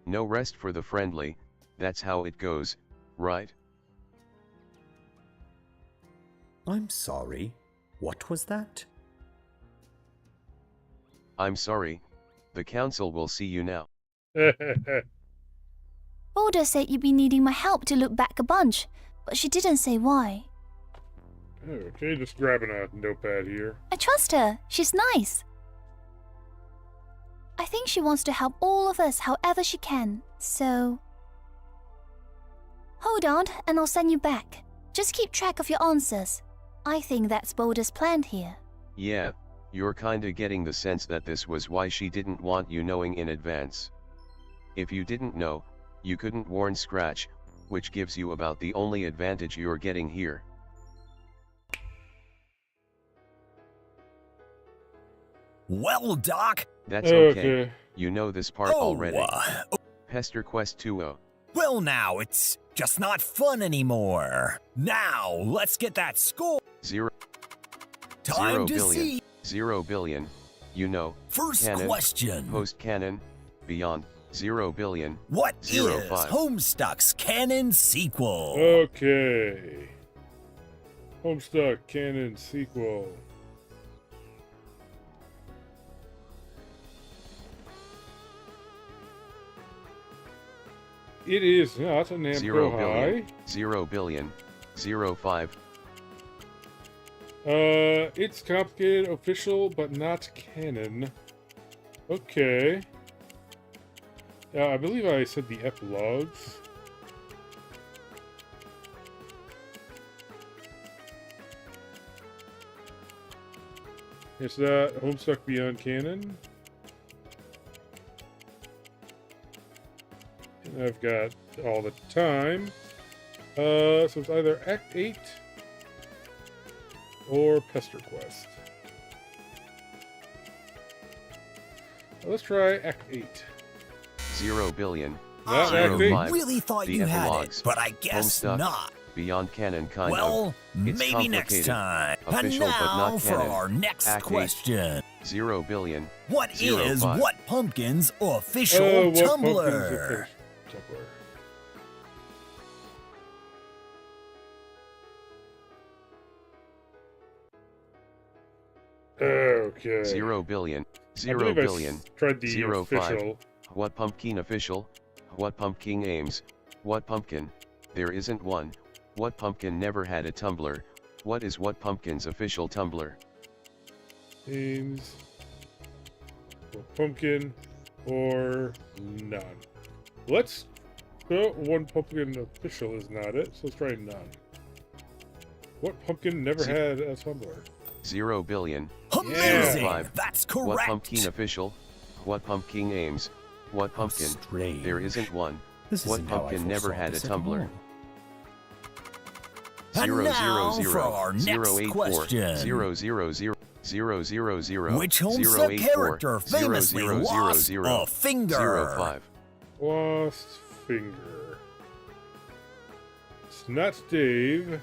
No rest for the friendly, that's how it goes, right? I'm sorry. What was that? I'm sorry, the council will see you now. Boulder said you'd be needing my help to look back a bunch, but she didn't say why. Okay, just grabbing a notepad here. I trust her. She's nice. I think she wants to help all of us however she can, so... Hold on, and I'll send you back. Just keep track of your answers. I think that's Boulder's plan here. Yeah, you're kinda getting the sense that this was why she didn't want you knowing in advance. If you didn't know, you couldn't warn Scratch, which gives you about the only advantage you're getting here. Well, Doc. That's okay, Okay. you know this part already. Pester Quest 2.0. Well, now it's just not fun anymore. Now let's get that score. 0 Time to billion, see. 0 billion, you know, First canon, question. post-canon, beyond, 0 billion, What 0 is 5. Homestuck's canon sequel? Okay. Homestuck Canon sequel. It is not a Namco 0 High. billion, 0 billion, 0 5, It's complicated, official, but not canon. Okay. I believe I said the epilogues. Is that Homestuck Beyond Canon? And I've got all the time. So it's either Act 8 or Pester Quest. Let's try Act 8. 0 billion, Not I Act 8. 5. really thought The you had it, epilogues. but I guess Homestuck. not. Beyond canon kind Well, of. It's maybe next complicated. time. And Official but now not for canon. our next Act 8. question. 0 billion, What 0 is 5. What Pumpkin's official What Pumpkin's Tumblr? official Tumblr? Okay. 0 billion, I 0 believe I billion, tried the 0 5. official. What Pumpkin official? What Pumpkin aims? What Pumpkin? There isn't one. What Pumpkin never had a Tumblr? What is What Pumpkin's official Tumblr? Aims. Or pumpkin. Or none. Let's. One pumpkin official is not it, so let's try none. What pumpkin never had a Tumblr? 0 billion. Amazing! 05. That's What correct! pumpkin official? What pumpkin aims? What pumpkin? Strange. There isn't one. This What isn't how I pumpkin never foresaw had a this at tumbler? all. And now for our 0 next 84 question. 0 0 0 0 0 0 Which Homestuck character famously lost a finger? 05. Lost finger. It's not Dave.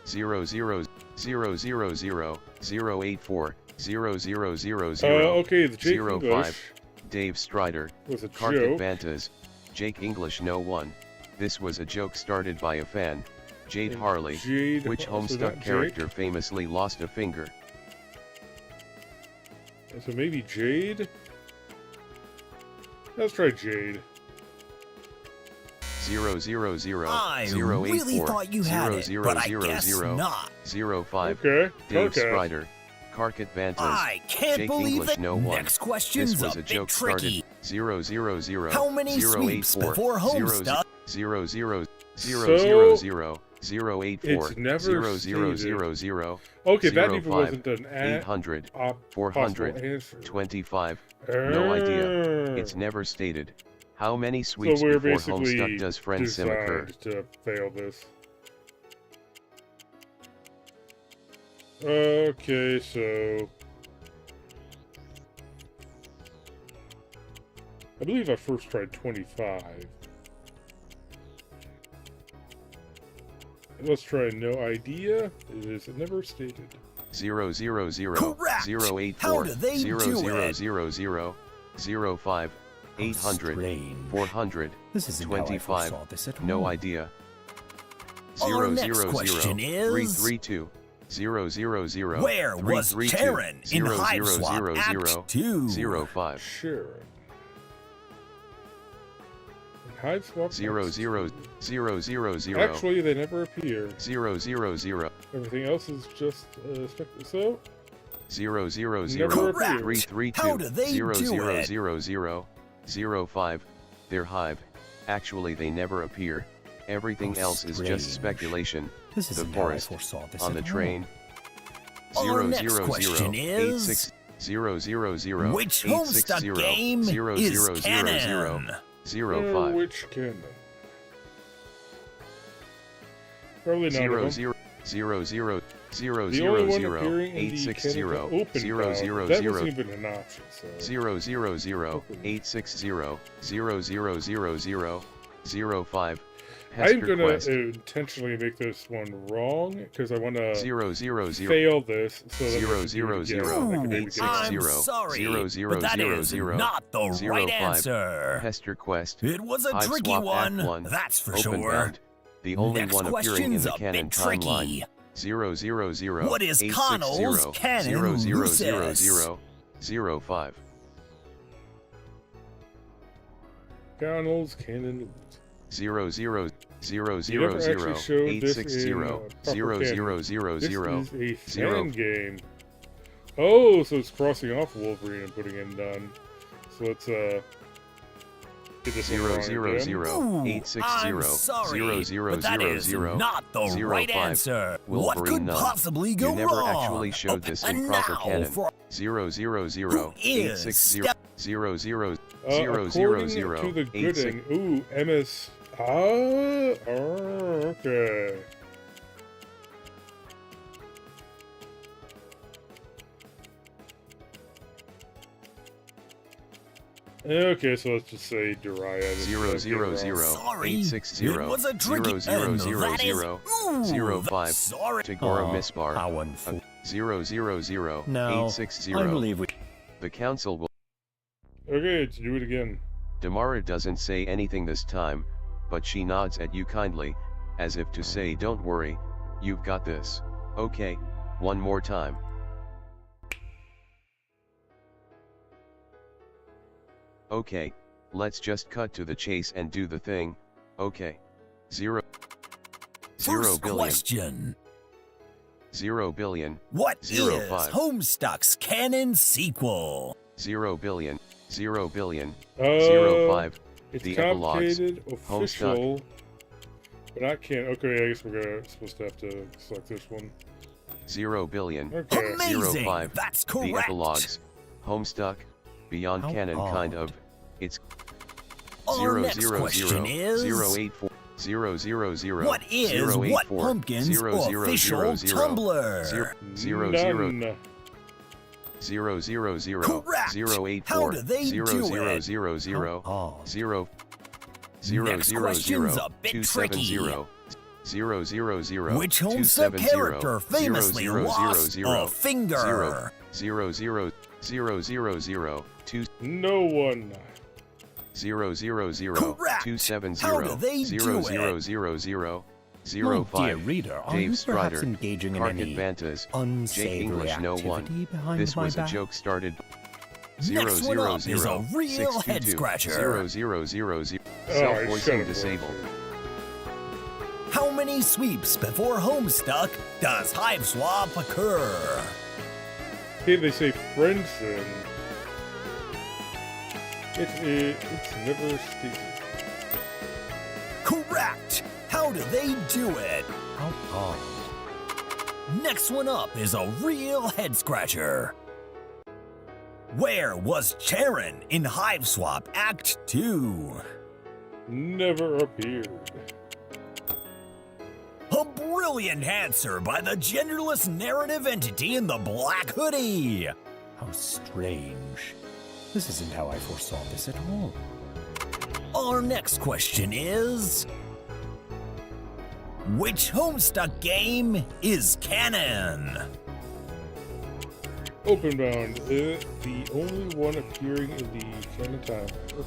0 0 0 0 0 0 84 0 0 0 Okay, the Jake 0 English 5. Dave Strider. was a Kartik joke. Bantas. Jake English no one. This was a joke started by a fan. Jade And Harley. Jade, Which so Homestuck not character Jake. famously lost a finger? So maybe Jade? Let's try Jade. 0 0 0 I 0 really 84 thought you had 0 it, 0 but I 0 guess 0 not. 0 5. Okay. Dave Karkat. Strider. Karkat Bantas. I can't Jake believe English it. no one. Next question's This was a a bit joke tricky. started 0 0 0 How many 0 sweeps 84 before 0 Homestuck? 0 0 0 So, 0 0 0 84 it's never 0 0 stated. 0 0 Okay, that 0 even 5 wasn't an 800 possible 400 answer. 25. No idea. It's never stated. How many So sweeps we're before basically Homestuck does Friendsim occur? designed to fail this. Okay, so I believe I first tried 25. Let's try no idea. It is never stated. 0 0 0 Correct. 0 8 How 4 do they 0 do 0 it? 0 0 0 5 800 Strange. 400 This isn't how I 25. foresaw this at all. No idea. Our 0 next 0 question 0 is- 332 0 0 0 Where was 332 Charon in 0 Hive 0 Swap 0 Act 0 2? 0 5 Sharon. Hive swap. 0 next. 0 0 0 0 Actually, they never appear. 0 0 0 Everything else is just so. 0 0 Never 0 Correct. 332 How do they 0 do 0 it? 0 0 0 5 They're Hive. Actually they never appear. Everything How else is just strange. speculation. This The isn't how I forest, foresaw this on at the all. train. Our 0 next 0 question 0 is- 86 0 0 0 Which 860 Homestuck game 0 is 0 0 canon? 0 5 Which canon? Probably not. 0 0 0 0 0 The only 0 one 0 appearing in the 860 canon of open 0 cloud, 0 that 0 wasn't even an option. So 0 0 0 860 0 0 0 0 0 5 I'm Hester gonna Quest intentionally make this one wrong because I want to 0 0 0 fail this so that 0 we can 0 do it 0 again. I can Ooh, maybe get it. I'm 0 sorry, 0 0 but that 0 is 0 not the 0 right 5 answer. Hester Quest It was a Hive tricky Swap one, Act 1 that's for Open sure. Bound. The only Next one appearing in question's the a canon bit tricky. timeline 0 0 0 What is 860 Connell's canon 0 0 0 Lucis? 0 0 5 Connell's canon. 0 0 0 You 0 never 0 actually showed 860 this in, 0 proper 0 canon. 0 0 This 0 is a 0 fan game. Oh, so it's crossing off Wolverine and putting in Dunn. So let's get this one 0 wrong 0 again. 0 Ooh, 860 I'm sorry, 0 0 but that 0 is 0 not the 0 right 5 answer. What Wolverine could none. possibly go You never wrong? actually showed this in And proper now canon. for 0 0 0 Who is 860 Step- 0 0 0 According 0 0 to the 86 Gooding, ooh, MS. Okay. Okay, so let's just say Dariah. 0 0 0 Sorry, 860 it was a tricky 0 0 and 0 that is 0 ooh, 0 that's 5 sorry. Tagora Misbar How unfortunate. 0 0 0 No, 860 I believe we. The council will. Okay, let's do it again. Damara doesn't say anything this time, but she nods at you kindly, as if to say don't worry, you've got this. Okay, one more time. Okay, let's just cut to the chase and do the thing. Okay. 0 First billion. question. 0 billion. What 0 is 5. Homestuck's canon sequel? 0 billion. 0 billion. Uh, 0 5. It's The epilogues. complicated, official, but I can't. Okay, I guess we're supposed to have to select this one. 0 billion, Okay. Amazing! 05, That's the correct. epilogues, Homestuck, Beyond How Canon kind odd. of, it's Our 0 next 0 question 0 is 084 0 0 0 what is 084 What Pumpkin's 0 0 official 0 Tumblr? 0 0 None. 0 0 0 Correct. 0 8 How 4 do they 0 do 0 it? 0 0 How odd. 0 0 Next 0 question's 0 a bit 2 tricky. 7 0 0 0 0 Which 2 Homestuck 7 character 0 famously 0 0 lost 0 a finger? 0 0 0 0 0 0 2 No one. 0 0 0 Correct. 2 7 How do 0 they 0 do 0 it? 0 0 My 0 dear 5 reader, are Dave you perhaps Strider, engaging in Karkit any Bantas, Jake unsavory English no one. activity behind This my was a back? joke started 0 Next one 0 up is 0 a real head 622 scratcher. 0 0 0 0 Oh, Self-voicing shut up, disabled. How many sweeps before Homestuck does Hive Swap occur? Hey, they say Friendsim. It's never stated. Correct! How do they do it? How odd. Next one up is a real head scratcher. Where was Charon in Hive Swap Act 2? Never appeared. A brilliant answer by the genderless narrative entity in the black hoodie. How strange. This isn't how I foresaw this at all. Our next question is, which Homestuck game is canon? Openbound, the only one appearing in the canon timeline.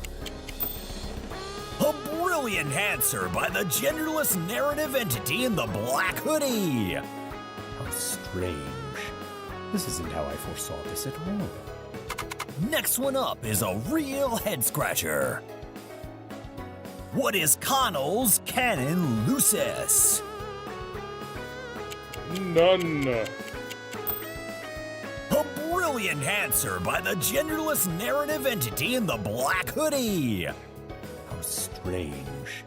A brilliant answer by the genderless narrative entity in the black hoodie. How strange. This isn't how I foresaw this at all. Next one up is a real head scratcher. What is Connell's canon lucis? None. A brilliant answer by the genderless narrative entity in the black hoodie. How strange.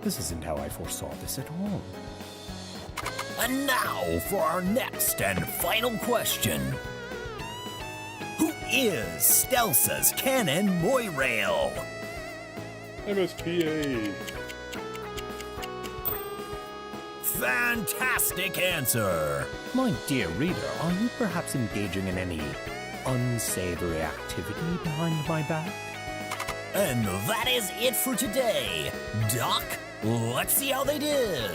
This isn't how I foresaw this at all. And now for our next and final question. Who is Stelsa's canon Moirail? MSPA. Fantastic answer. My dear reader, are you perhaps engaging in any unsavory activity behind my back? And that is it for today. Doc, let's see how they did.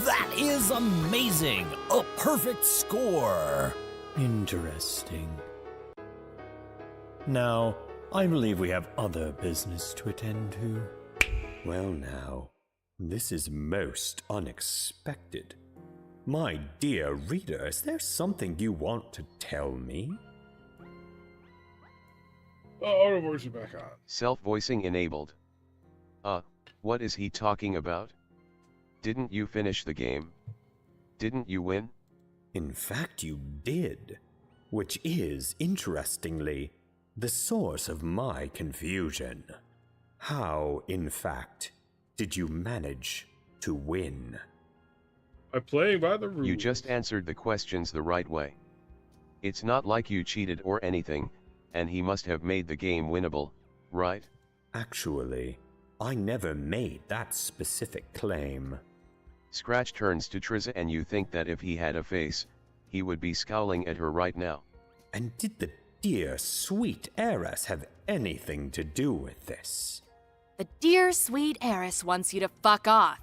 That is amazing. A perfect score. Interesting. Now, I believe we have other business to attend to. Well now, this is most unexpected. My dear reader, is there something you want to tell me? Auto voice you back on. Self-voicing enabled. What is he talking about? Didn't you finish the game? Didn't you win? In fact, you did, which is, interestingly, the source of my confusion. How, in fact, did you manage to win? I'm playing by the rules. You just answered the questions the right way. It's not like you cheated or anything, and he must have made the game winnable, right? Actually, I never made that specific claim. Scratch turns to Triza and you think that if he had a face, he would be scowling at her right now. And did the dear, sweet heiress have anything to do with this? The dear sweet heiress wants you to fuck off.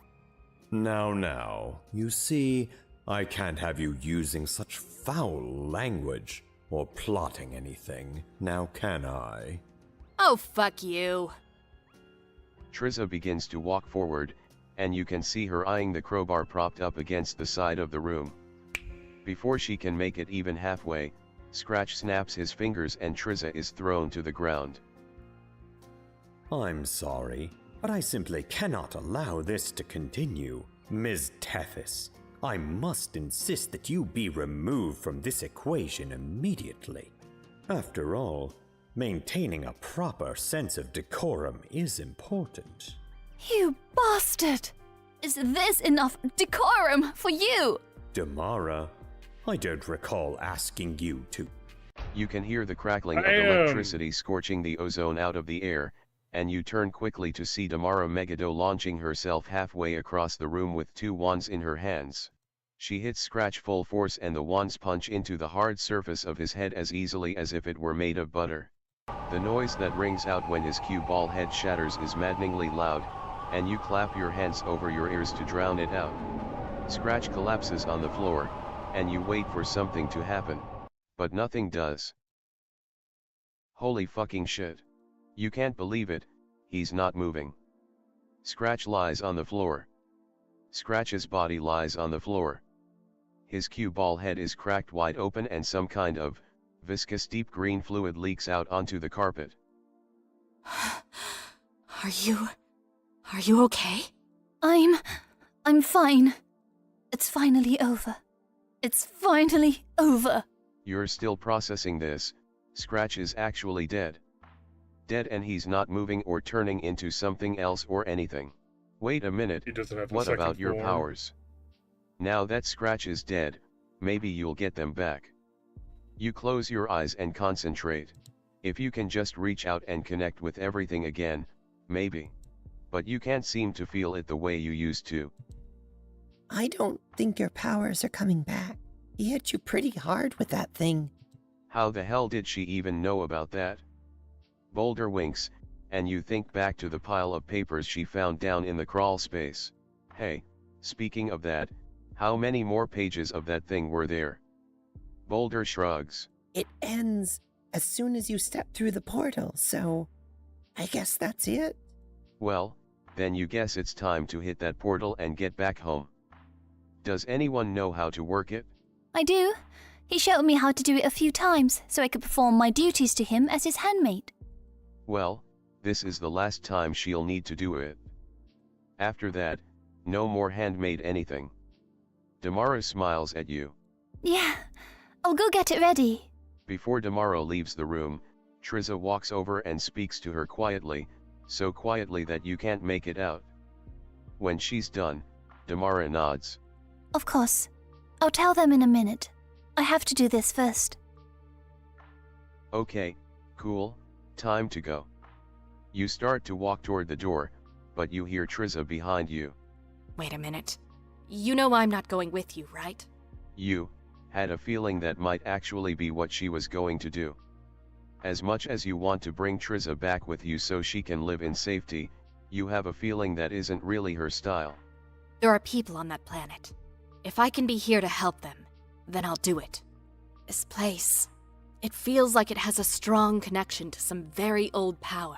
Now, you see, I can't have you using such foul language or plotting anything, now can I? Oh, fuck you. Triza begins to walk forward, and you can see her eyeing the crowbar propped up against the side of the room. Before she can make it even halfway, Scratch snaps his fingers and Triza is thrown to the ground. I'm sorry, but I simply cannot allow this to continue. Ms. Tethys, I must insist that you be removed from this equation immediately. After all, maintaining a proper sense of decorum is important. You bastard! Is this enough decorum for you? Damara, I don't recall asking you to. You can hear the crackling of I am- electricity scorching the ozone out of the air, and you turn quickly to see Damara Megado launching herself halfway across the room with 2 wands in her hands. She hits Scratch full force and the wands punch into the hard surface of his head as easily as if it were made of butter. The noise that rings out when his cue ball head shatters is maddeningly loud, and you clap your hands over your ears to drown it out. Scratch collapses on the floor, and you wait for something to happen, but nothing does. Holy fucking shit. You can't believe it, he's not moving. Scratch lies on the floor. Scratch's body lies on the floor. His cue ball head is cracked wide open and some kind of viscous deep green fluid leaks out onto the carpet. Are you okay? I'm fine. It's finally over. It's finally over. You're still processing this. Scratch is actually dead. Dead, and he's not moving or turning into something else or anything. Wait a minute, He doesn't have the what second about your form. powers? Now that Scratch is dead, maybe you'll get them back. You close your eyes and concentrate. If you can just reach out and connect with everything again, maybe. But you can't seem to feel it the way you used to. I don't think your powers are coming back. He hit you pretty hard with that thing. How the hell did she even know about that? Boulder winks, and you think back to the pile of papers she found down in the crawl space. Hey, speaking of that, how many more pages of that thing were there? Boulder shrugs. It ends as soon as you step through the portal, so I guess that's it. Well, then you guess it's time to hit that portal and get back home. Does anyone know how to work it? I do. He showed me how to do it a few times, so I could perform my duties to him as his handmaid. Well, this is the last time she'll need to do it. After that, no more handmade anything. Damara smiles at you. Yeah, I'll go get it ready. Before Damara leaves the room, Triza walks over and speaks to her quietly, so quietly that you can't make it out. When she's done, Damara nods. Of course. I'll tell them in a minute. I have to do this first. Okay, cool, time to go. You start to walk toward the door, but you hear Triza behind you. Wait a minute. You know I'm not going with you, right? You had a feeling that might actually be what she was going to do. As much as you want to bring Triza back with you so she can live in safety, you have a feeling that isn't really her style. There are people on that planet. If I can be here to help them, then I'll do it. This place, it feels like it has a strong connection to some very old power.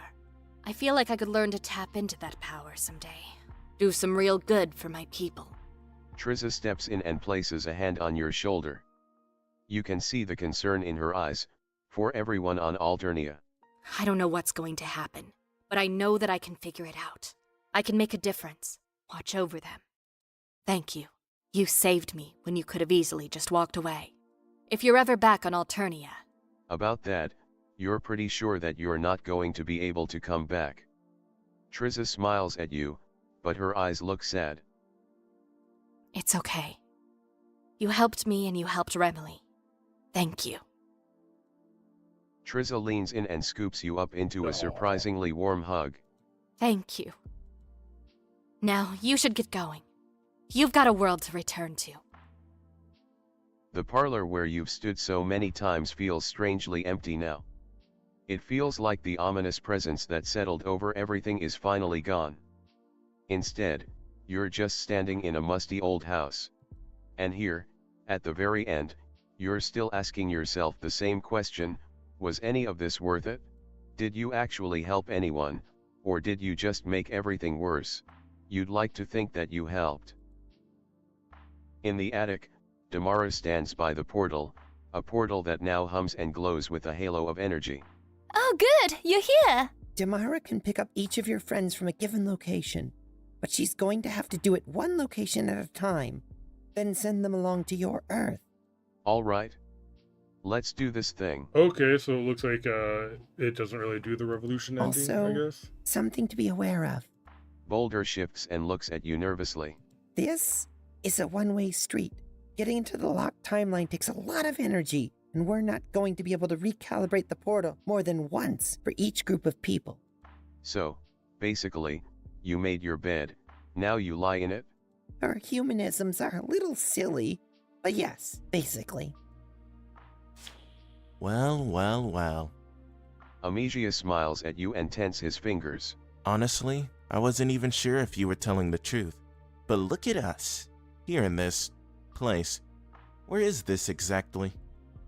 I feel like I could learn to tap into that power someday. Do some real good for my people. Triza steps in and places a hand on your shoulder. You can see the concern in her eyes, for everyone on Alternia. I don't know what's going to happen, but I know that I can figure it out. I can make a difference, watch over them. Thank you. You saved me when you could have easily just walked away. If you're ever back on Alternia... About that, you're pretty sure that you're not going to be able to come back. Triza smiles at you, but her eyes look sad. It's okay. You helped me and you helped Remily. Thank you. Triza leans in and scoops you up into a surprisingly warm hug. Thank you. Now, you should get going. You've got a world to return to. The parlor where you've stood so many times feels strangely empty now. It feels like the ominous presence that settled over everything is finally gone. Instead, you're just standing in a musty old house. And here, at the very end, you're still asking yourself the same question: was any of this worth it? Did you actually help anyone, or did you just make everything worse? You'd like to think that you helped. In the attic, Damara stands by the portal, a portal that now hums and glows with a halo of energy. Oh, good! You're here! Damara can pick up each of your friends from a given location, but she's going to have to do it one location at a time, then send them along to your Earth. Alright. Let's do this thing. Okay, so it looks like it doesn't really do the revolution ending, Also, I guess. something to be aware of. Boulder shifts and looks at you nervously. This is a one-way street. Getting into the locked timeline takes a lot of energy, and we're not going to be able to recalibrate the portal more than once for each group of people. So, basically, you made your bed, now you lie in it? Our humanisms are a little silly, but yes, basically. Well, well, well. Amicia smiles at you and tenses his fingers. Honestly, I wasn't even sure if you were telling the truth. But look at us, here in this place. Where is this exactly?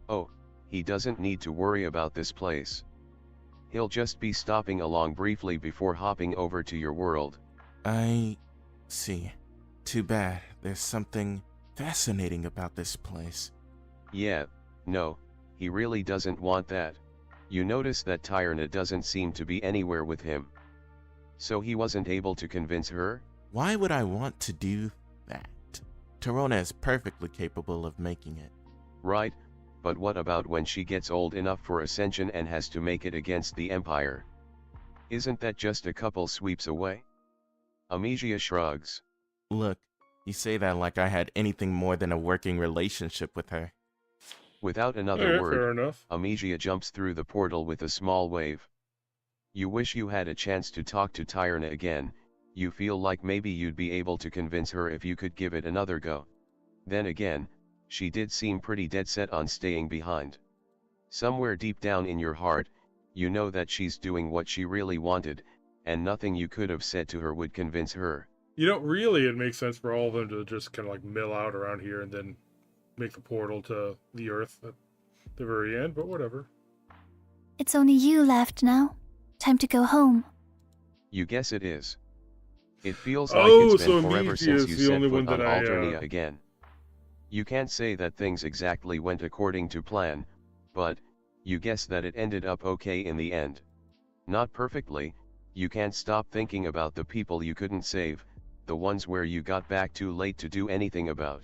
Oh, he doesn't need to worry about this place. He'll just be stopping along briefly before hopping over to your world. I see. Too bad. There's something fascinating about this place. Yeah, no, he really doesn't want that. You notice that Tyrna doesn't seem to be anywhere with him. So he wasn't able to convince her? Why would I want to do that? Torona is perfectly capable of making it. Right, but what about when she gets old enough for ascension and has to make it against the Empire? Isn't that just a couple sweeps away? Amicia shrugs. Look, you say that like I had anything more than a working relationship with her. Without another Fair word, enough. Amicia jumps through the portal with a small wave. You wish you had a chance to talk to Tyrna again. You feel like maybe you'd be able to convince her if you could give it another go. Then again, she did seem pretty dead set on staying behind. Somewhere deep down in your heart, you know that she's doing what she really wanted, and nothing you could have said to her would convince her. You know, really, it makes sense for all of them to just kind of like mill out around here and then make the portal to the Earth at the very end, but whatever. It's only you left now. Time to go home. You guess it is. It feels like Oh, it's been so forever Amicia since is you the set only foot one on that I, Alternia again. You can't say that things exactly went according to plan, but you guess that it ended up okay in the end. Not perfectly, you can't stop thinking about the people you couldn't save, the ones where you got back too late to do anything about.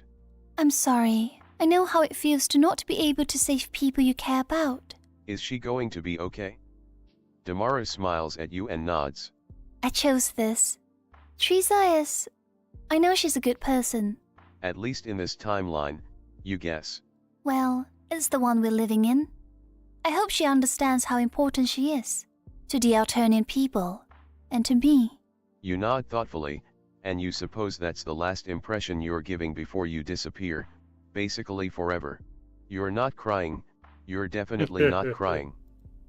I'm sorry. I know how it feels to not be able to save people you care about. Is she going to be okay? Damara smiles at you and nods. I chose this. Teresa is... I know she's a good person. At least in this timeline, you guess. Well, it's the one we're living in. I hope she understands how important she is. To the Alternian people. And to me. You nod thoughtfully, and you suppose that's the last impression you're giving before you disappear, basically forever. You're not crying, you're definitely not crying.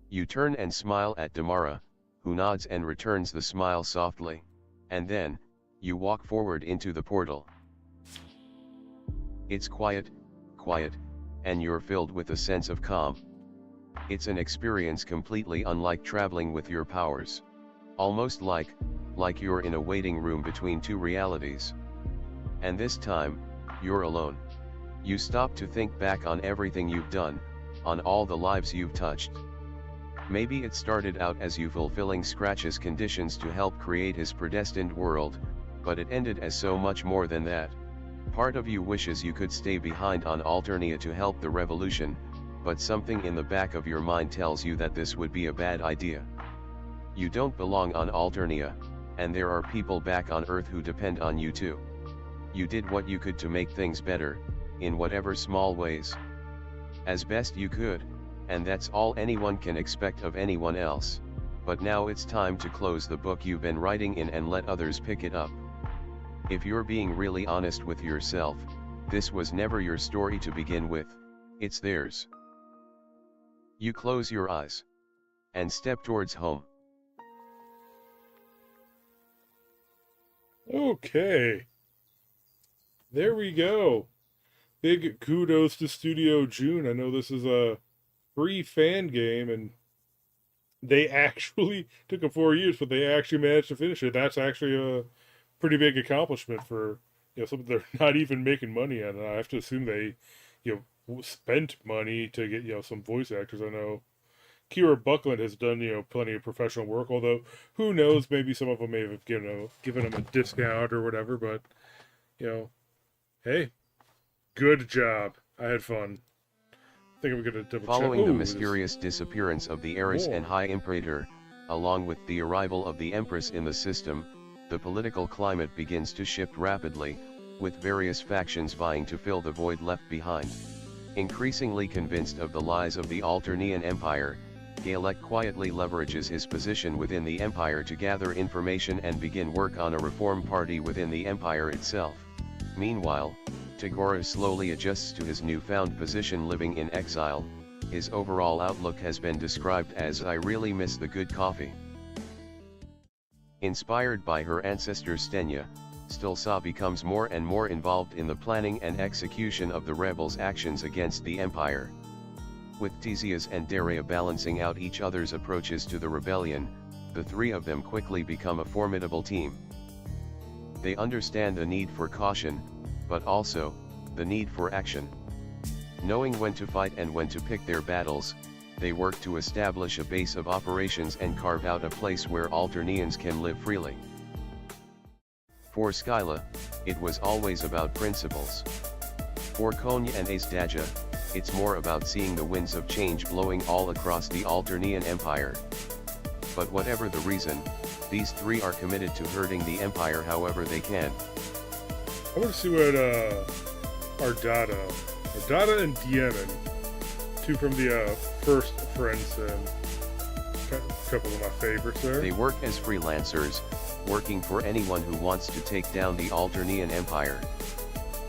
You turn and smile at Damara, who nods and returns the smile softly. And then, you walk forward into the portal. It's quiet, and you're filled with a sense of calm. It's an experience completely unlike traveling with your powers. Almost like you're in a waiting room between two realities. And this time, you're alone. You stop to think back on everything you've done, on all the lives you've touched. Maybe it started out as you fulfilling Scratch's conditions to help create his predestined world, but it ended as so much more than that. Part of you wishes you could stay behind on Alternia to help the revolution, but something in the back of your mind tells you that this would be a bad idea. You don't belong on Alternia, and there are people back on Earth who depend on you too. You did what you could to make things better, in whatever small ways. As best you could, and that's all anyone can expect of anyone else. But now it's time to close the book you've been writing in and let others pick it up. If you're being really honest with yourself, this was never your story to begin with, it's theirs. You close your eyes and step towards home. Okay. There we go. Big kudos to Studio June. I know this is a free fan game, and they actually took them 4 years, but they actually managed to finish it. That's actually a pretty big accomplishment for something they're not even making money on. And I have to assume they spent money to get some voice actors. I know Kira Buckland has done plenty of professional work, although who knows, maybe some of them may have given him a discount or whatever. But hey, good job. I had fun. I think I'm gonna double check. Following the mysterious disappearance of the heiress and High Imperator, along with the arrival of the Empress in the system, the political climate begins to shift rapidly, with various factions vying to fill the void left behind. Increasingly convinced of the lies of the Alternian Empire, Galek quietly leverages his position within the Empire to gather information and begin work on a reform party within the Empire itself. Meanwhile, Tagora slowly adjusts to his newfound position living in exile. His overall outlook has been described as "I really miss the good coffee." Inspired by her ancestor Stenya, Stilsa becomes more and more involved in the planning and execution of the rebels' actions against the Empire. With Theseus and Daria balancing out each other's approaches to the rebellion, the three of them quickly become a formidable team. They understand the need for caution, but also, the need for action. Knowing when to fight and when to pick their battles, they work to establish a base of operations and carve out a place where Alternians can live freely. For Skyla, it was always about principles. For Konya and Astaja, it's more about seeing the winds of change blowing all across the Alternian Empire. But whatever the reason, these three are committed to hurting the Empire however they can. I want to see what Ardata and Diemen, two from the first Friendsim, a couple of my favorites there. They work as freelancers, working for anyone who wants to take down the Alternian Empire.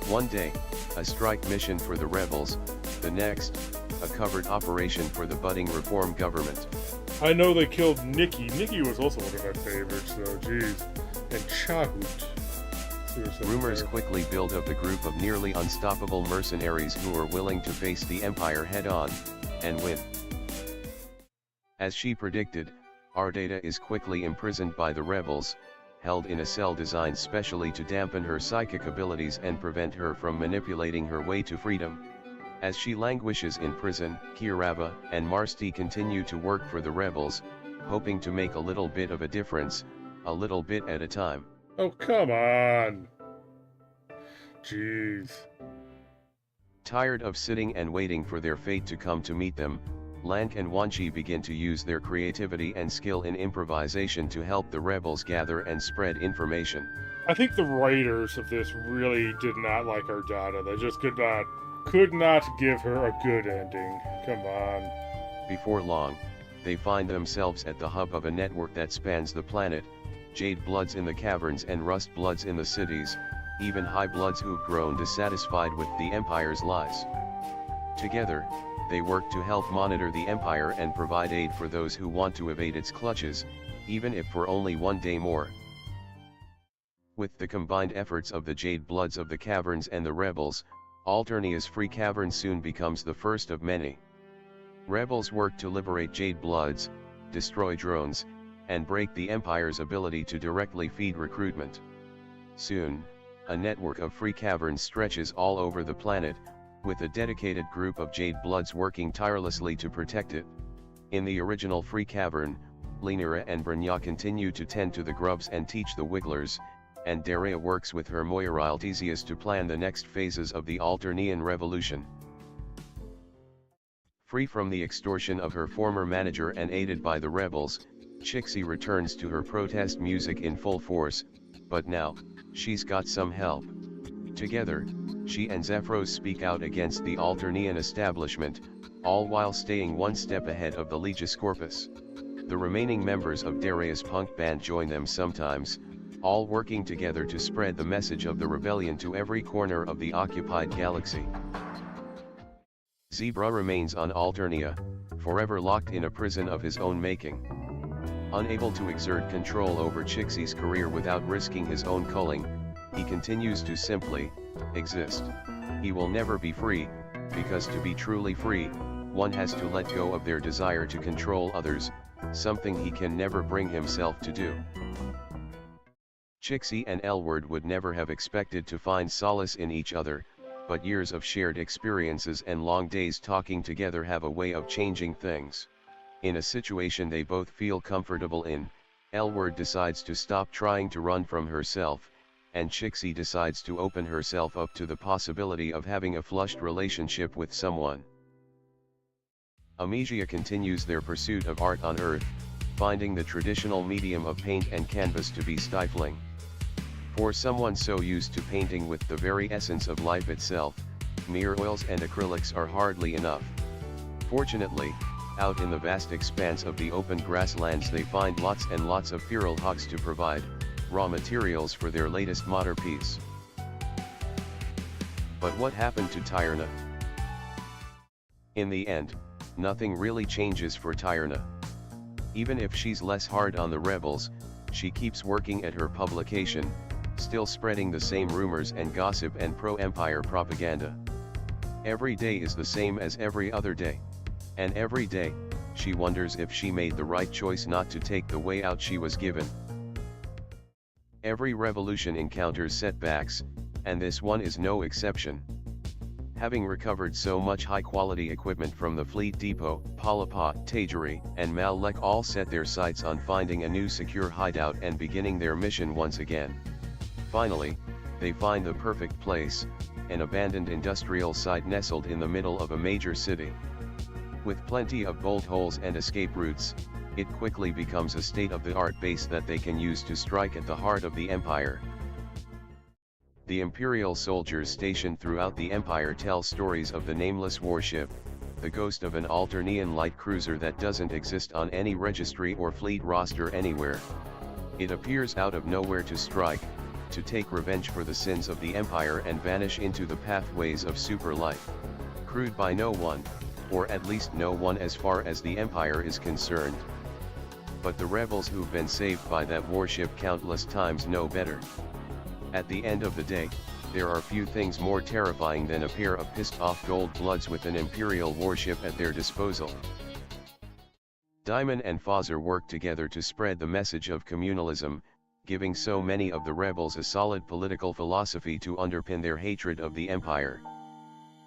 One day, a strike mission for the rebels, the next, a covert operation for the budding reform government. I know they killed Nikki. Nikki was also one of my favorites, though, jeez. And Chahut. Rumors quickly build of the group of nearly unstoppable mercenaries who are willing to face the Empire head-on, and win. As she predicted, Ardata is quickly imprisoned by the rebels, held in a cell designed specially to dampen her psychic abilities and prevent her from manipulating her way to freedom. As she languishes in prison, Kirava and Marsti continue to work for the rebels, hoping to make a little bit of a difference, a little bit at a time. Oh, come on! Jeez. Tired of sitting and waiting for their fate to come to meet them, Lank and Wanchi begin to use their creativity and skill in improvisation to help the rebels gather and spread information. I think the writers of this really did not like Ardata. They just could not give her a good ending. Come on. Before long, they find themselves at the hub of a network that spans the planet, Jade Bloods in the caverns and Rust Bloods in the cities, even High Bloods who've grown dissatisfied with the Empire's lies. Together, they work to help monitor the Empire and provide aid for those who want to evade its clutches, even if for only one day more. With the combined efforts of the Jade Bloods of the caverns and the rebels, Alternia's free cavern soon becomes the first of many. Rebels work to liberate Jade Bloods, destroy drones, and break the Empire's ability to directly feed recruitment. Soon, a network of free caverns stretches all over the planet, with a dedicated group of Jade Bloods working tirelessly to protect it. In the original free cavern, Lenira and Brynja continue to tend to the grubs and teach the Wigglers, and Daria works with her Moiral Theseus to plan the next phases of the Alternian Revolution. Free from the extortion of her former manager and aided by the rebels, Chixie returns to her protest music in full force, but now, she's got some help. Together, she and Zephyros speak out against the Alternian establishment, all while staying one step ahead of the Legis Corpus. The remaining members of Daria's punk band join them sometimes, all working together to spread the message of the rebellion to every corner of the occupied galaxy. Zebra remains on Alternia, forever locked in a prison of his own making. Unable to exert control over Chixie's career without risking his own culling, he continues to simply exist. He will never be free, because to be truly free, one has to let go of their desire to control others, something he can never bring himself to do. Chixie and Elward would never have expected to find solace in each other, but years of shared experiences and long days talking together have a way of changing things. In a situation they both feel comfortable in, Elward decides to stop trying to run from herself, and Chixie decides to open herself up to the possibility of having a flushed relationship with someone. Amesia continues their pursuit of art on Earth, finding the traditional medium of paint and canvas to be stifling. For someone so used to painting with the very essence of life itself, mere oils and acrylics are hardly enough. Fortunately, out in the vast expanse of the open grasslands they find lots and lots of feral hogs to provide raw materials for their latest masterpiece. But what happened to Tyrna? In the end, nothing really changes for Tyrna. Even if she's less hard on the rebels, she keeps working at her publication, still spreading the same rumors and gossip and pro-empire propaganda. Every day is the same as every other day. And every day, she wonders if she made the right choice not to take the way out she was given. Every revolution encounters setbacks, and this one is no exception. Having recovered so much high-quality equipment from the Fleet Depot, Palapa, Tajiri, and Malek all set their sights on finding a new secure hideout and beginning their mission once again. Finally, they find the perfect place, an abandoned industrial site nestled in the middle of a major city. With plenty of bolt holes and escape routes, it quickly becomes a state-of-the-art base that they can use to strike at the heart of the Empire. The Imperial soldiers stationed throughout the Empire tell stories of the nameless warship, the ghost of an Alternian light cruiser that doesn't exist on any registry or fleet roster anywhere. It appears out of nowhere to strike, to take revenge for the sins of the Empire and vanish into the pathways of super life. Crewed by no one, or at least no one as far as the Empire is concerned. But the rebels who've been saved by that warship countless times know better. At the end of the day, there are few things more terrifying than a pair of pissed-off gold bloods with an Imperial warship at their disposal. Daimon and Fozer work together to spread the message of communalism, giving so many of the rebels a solid political philosophy to underpin their hatred of the Empire.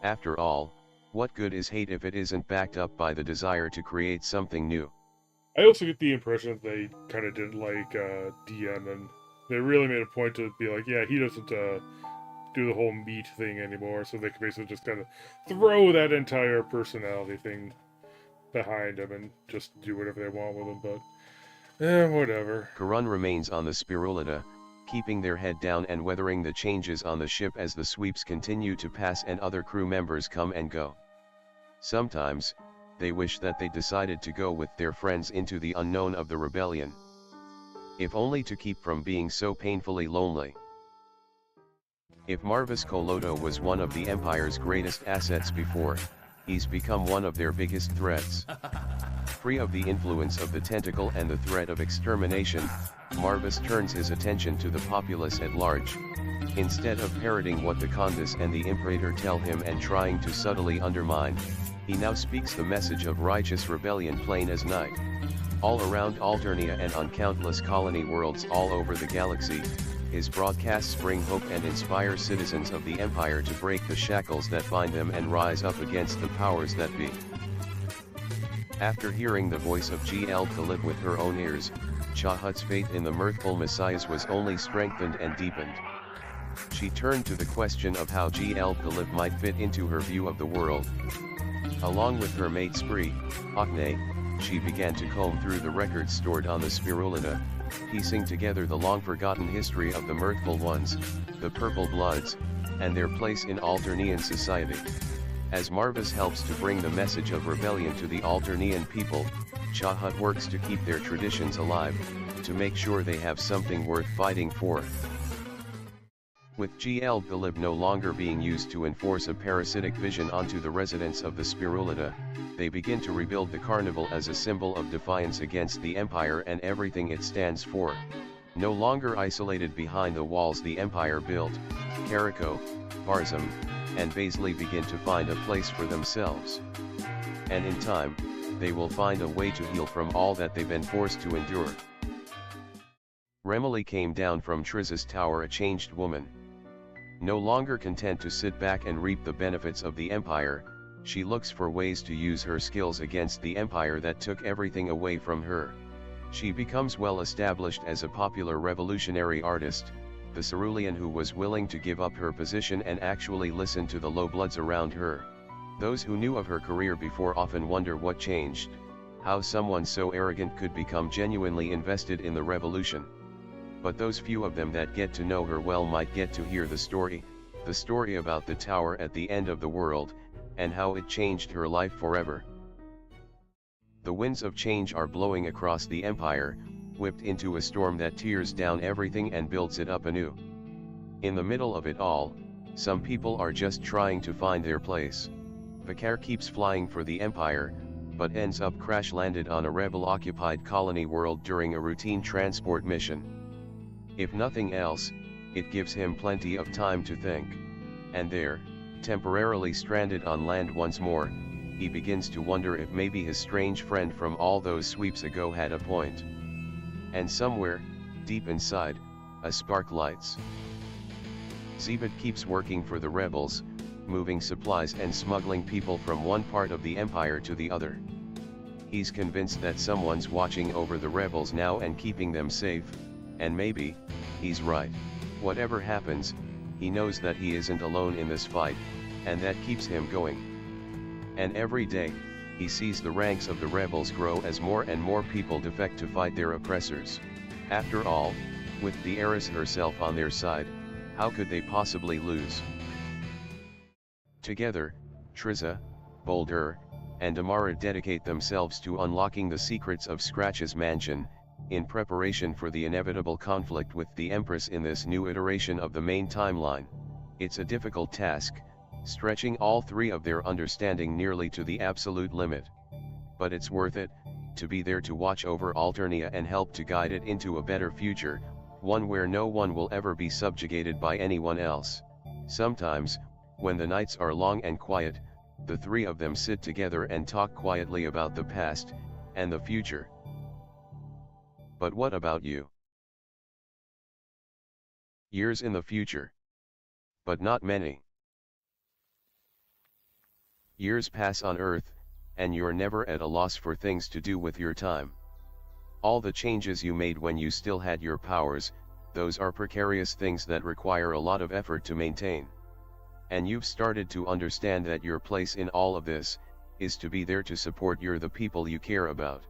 After all, what good is hate if it isn't backed up by the desire to create something new? I also get the impression that they kind of didn't like DM, and they really made a point to be like, yeah, he doesn't do the whole meat thing anymore, so they can basically just kind of throw that entire personality thing behind him and just do whatever they want with him, but whatever. Karun remains on the Spirulina, keeping their head down and weathering the changes on the ship as the sweeps continue to pass and other crew members come and go. Sometimes, they wish that they decided to go with their friends into the unknown of the rebellion. If only to keep from being so painfully lonely. If Marvis Koloto was one of the Empire's greatest assets before, he's become one of their biggest threats. Free of the influence of the tentacle and the threat of extermination, Marvis turns his attention to the populace at large. Instead of parroting what the Condis and the Imperator tell him and trying to subtly undermine, he now speaks the message of righteous rebellion plain as night. All around Alternia and on countless colony worlds all over the galaxy, his broadcasts bring hope and inspire citizens of the Empire to break the shackles that bind them and rise up against the powers that be. After hearing the voice of G.L. Khalib with her own ears, Chahat's faith in the mirthful messiahs was only strengthened and deepened. She turned to the question of how G.L. Khalib might fit into her view of the world. Along with her mate Spree, Akne, she began to comb through the records stored on the Spirulina, piecing together the long-forgotten history of the Mirthful Ones, the Purple Bloods, and their place in Alternian society. As Marvis helps to bring the message of rebellion to the Alternian people, Chahat works to keep their traditions alive, to make sure they have something worth fighting for. With GL Galib no longer being used to enforce a parasitic vision onto the residents of the Spirulina, they begin to rebuild the carnival as a symbol of defiance against the Empire and everything it stands for. No longer isolated behind the walls the Empire built, Carico, Barzum, and Baisley begin to find a place for themselves. And in time, they will find a way to heal from all that they've been forced to endure. Remily came down from Triz's tower a changed woman. No longer content to sit back and reap the benefits of the Empire, she looks for ways to use her skills against the Empire that took everything away from her. She becomes well established as a popular revolutionary artist, the cerulean who was willing to give up her position and actually listen to the low bloods around her. Those who knew of her career before often wonder what changed, how someone so arrogant could become genuinely invested in the revolution. But those few of them that get to know her well might get to hear the story about the tower at the end of the world, and how it changed her life forever. The winds of change are blowing across the empire, whipped into a storm that tears down everything and builds it up anew. In the middle of it all, some people are just trying to find their place. Vicar keeps flying for the empire, but ends up crash-landed on a rebel-occupied colony world during a routine transport mission. If nothing else, it gives him plenty of time to think. And there, temporarily stranded on land once more, he begins to wonder if maybe his strange friend from all those sweeps ago had a point. And somewhere, deep inside, a spark lights. Zebet keeps working for the rebels, moving supplies and smuggling people from one part of the empire to the other. He's convinced that someone's watching over the rebels now and keeping them safe, and maybe, he's right. Whatever happens, he knows that he isn't alone in this fight, and that keeps him going. And every day, he sees the ranks of the rebels grow as more and more people defect to fight their oppressors. After all, with the heiress herself on their side, how could they possibly lose? Together, Trizza, Boulder, and Amara dedicate themselves to unlocking the secrets of Scratch's mansion, in preparation for the inevitable conflict with the Empress in this new iteration of the main timeline. It's a difficult task, stretching all three of their understanding nearly to the absolute limit. But it's worth it, to be there to watch over Alternia and help to guide it into a better future, one where no one will ever be subjugated by anyone else. Sometimes, when the nights are long and quiet, the three of them sit together and talk quietly about the past, and the future. But what about you? Years in the future. But not many. Years pass on Earth, and you're never at a loss for things to do with your time. All the changes you made when you still had your powers, those are precarious things that require a lot of effort to maintain. And you've started to understand that your place in all of this, is to be there to support the people you care about.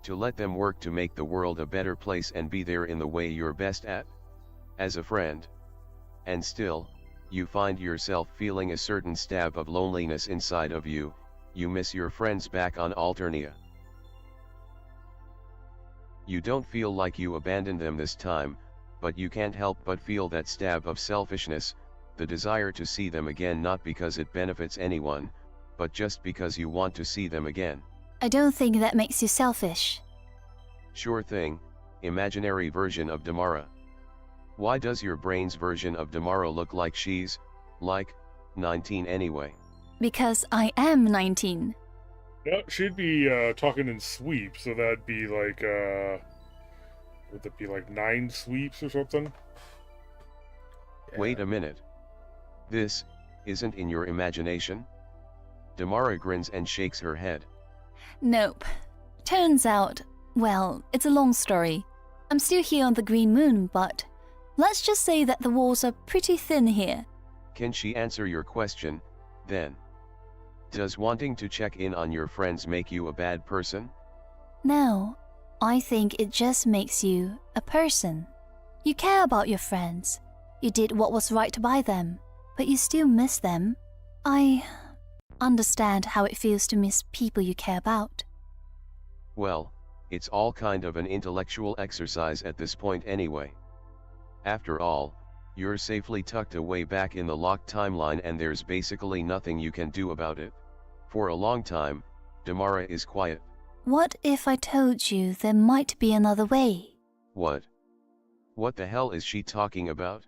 To let them work to make the world a better place and be there in the way you're best at. As a friend. And still, you find yourself feeling a certain stab of loneliness inside of you, you miss your friends back on Alternia. You don't feel like you abandoned them this time, but you can't help but feel that stab of selfishness, the desire to see them again, not because it benefits anyone, but just because you want to see them again. I don't think that makes you selfish. Sure thing, imaginary version of Damara. Why does your brain's version of Damara look like she's, 19 anyway? Because I am 19. Yeah, she'd be talking in sweeps, so that'd be like, would it be like 9 sweeps or something? Wait a minute. This, isn't in your imagination? Damara grins and shakes her head. Nope. Turns out, well, it's a long story. I'm still here on the Green Moon, but let's just say that the walls are pretty thin here. Can she answer your question, then? Does wanting to check in on your friends make you a bad person? No, I think it just makes you a person. You care about your friends. You did what was right by them, but you still miss them. I understand how it feels to miss people you care about. Well, it's all kind of an intellectual exercise at this point anyway. After all, you're safely tucked away back in the locked timeline and there's basically nothing you can do about it. For a long time, Damara is quiet. What if I told you there might be another way? What? What the hell is she talking about?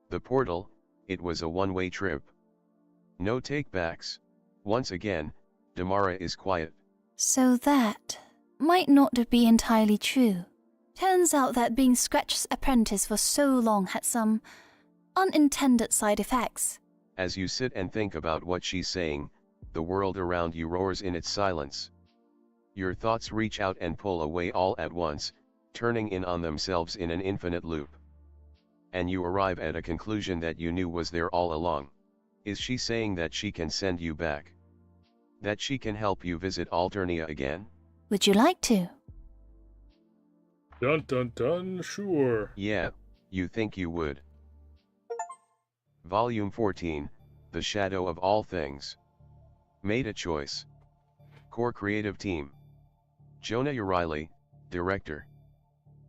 The portal, it was a one-way trip. No take-backs. Once again, Damara is quiet. So that might not be entirely true. Turns out that being Scratch's apprentice for so long had some unintended side effects. As you sit and think about what she's saying, the world around you roars in its silence. Your thoughts reach out and pull away all at once, turning in on themselves in an infinite loop. And you arrive at a conclusion that you knew was there all along. Is she saying that she can send you back? That she can help you visit Alternia again? Would you like to? Dun dun dun, sure. Yeah, you think you would. Volume 14, The Shadow of All Things. Made a choice. Core Creative Team. Jonah Uriley, Director.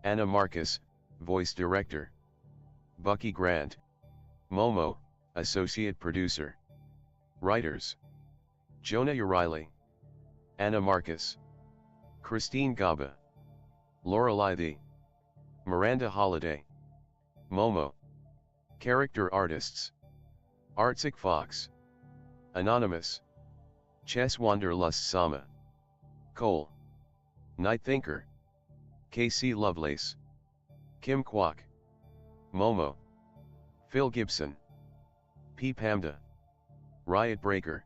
Anna Marcus, Voice Director. Bucky Grant. Momo, Associate Producer. Writers. Jonah Uriley. Anna Marcus. Christine Gaba. Lorelei The. Miranda Holiday. Momo. Character Artists. Artsik Fox. Anonymous. Chess Wanderlust Sama. Cole. Night Thinker. KC Lovelace. Kim Kwok. Momo. Phil Gibson. P. Pamda. Riot Breaker.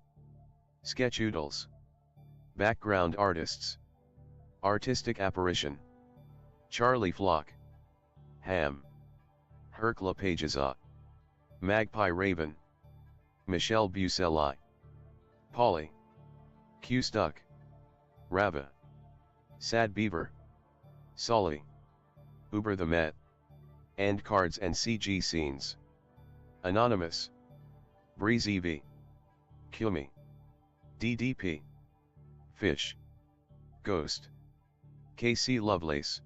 Sketchoodles. Background Artists. Artistic Apparition. Charlie Flock. Ham. Hercula Pagesah. Magpie Raven. Michelle Buseli. Polly. Q Stuck. Rava. Sad Beaver. Sully. Uber the Met. End cards and CG scenes. Anonymous. Breeze EV. Kumi. DDP. Fish. Ghost. KC Lovelace.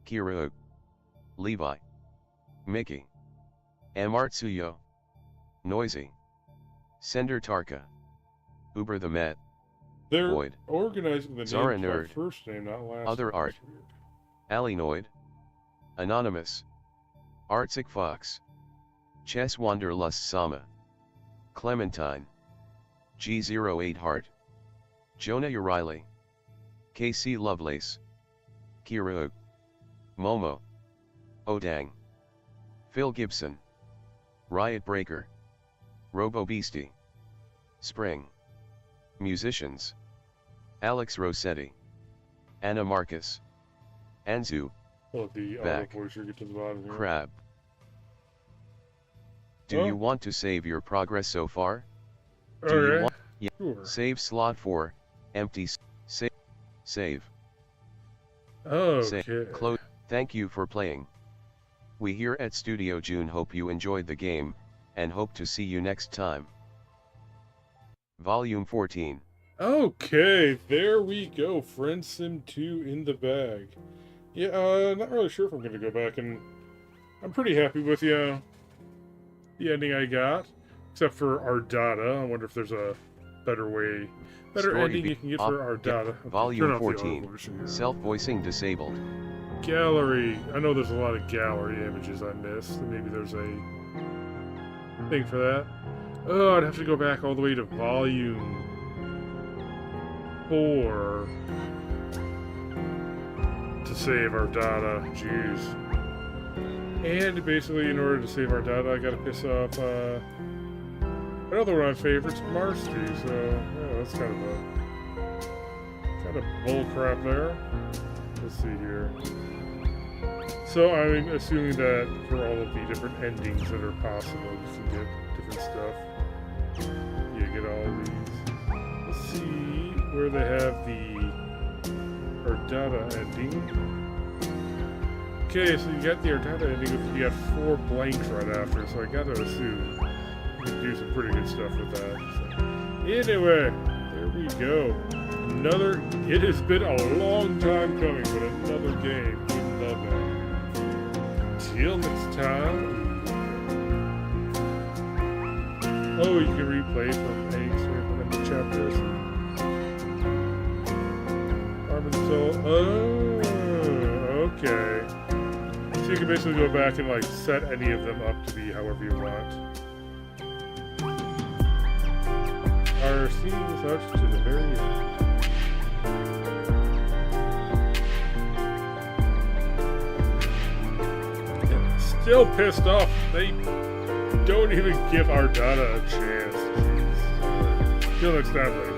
Kira. Levi. Mickey. M. Artsuyo. Noisy. Sender Tarka. Uber the Met. They're Void. organizing the Zara names by Nerd. first name, not last Other name. art. That's weird. Alinoid. Anonymous. Artsik Fox. Chess Wanderlust Sama. Clementine. G08 Heart. Jonah Uriley. KC Lovelace. Kira. Momo. Odang. Phil Gibson. Riot Breaker. Robo Beastie. Spring. Musicians. Alex Rossetti. Anna Marcus. Anzu. Oh, the Back. auto voicer get to the bottom here. Crab. Do Oh. you want to save your progress so far? Do Okay. you want? Yeah. Sure. Save slot 4. Empty. Save. Save. Okay. Close. Thank you for playing. We here at Studio June hope you enjoyed the game, and hope to see you next time. Volume 14. Okay, there we go. Friendsim 2 in the bag. Yeah, not really sure if I'm going to go back, and I'm pretty happy with the ending I got, except for Ardata. I wonder if there's a better way, better Story ending be- you can get op- for Ardata. Okay, turn Volume off the auto 14. voicer here. Self-voicing disabled. Gallery. I know there's a lot of gallery images I missed. And maybe there's a thing for that. Oh, I'd have to go back all the way to volume 4 to save our data. Jeez. And basically, in order to save our data, I gotta piss off another one of my favorites, Marsty. So yeah, that's kind of bull crap there. Let's see here. So I'm assuming that for all of the different endings that are possible, you can get different stuff. You get all these. Let's see where they have the Ardata ending. Okay, so you got the Ardata ending, you got 4 blanks right after, so I gotta assume you can do some pretty good stuff with that. So, anyway, there we go. It has been a long time coming, but another game in the bag. Till next time. Oh, you can replay from any chapters. Oh, okay. So you can basically go back and like set any of them up to be however you want. Our scenes up to the very end. Still pissed off. They don't even give our data a chance. Jeez. Till next time, ladies.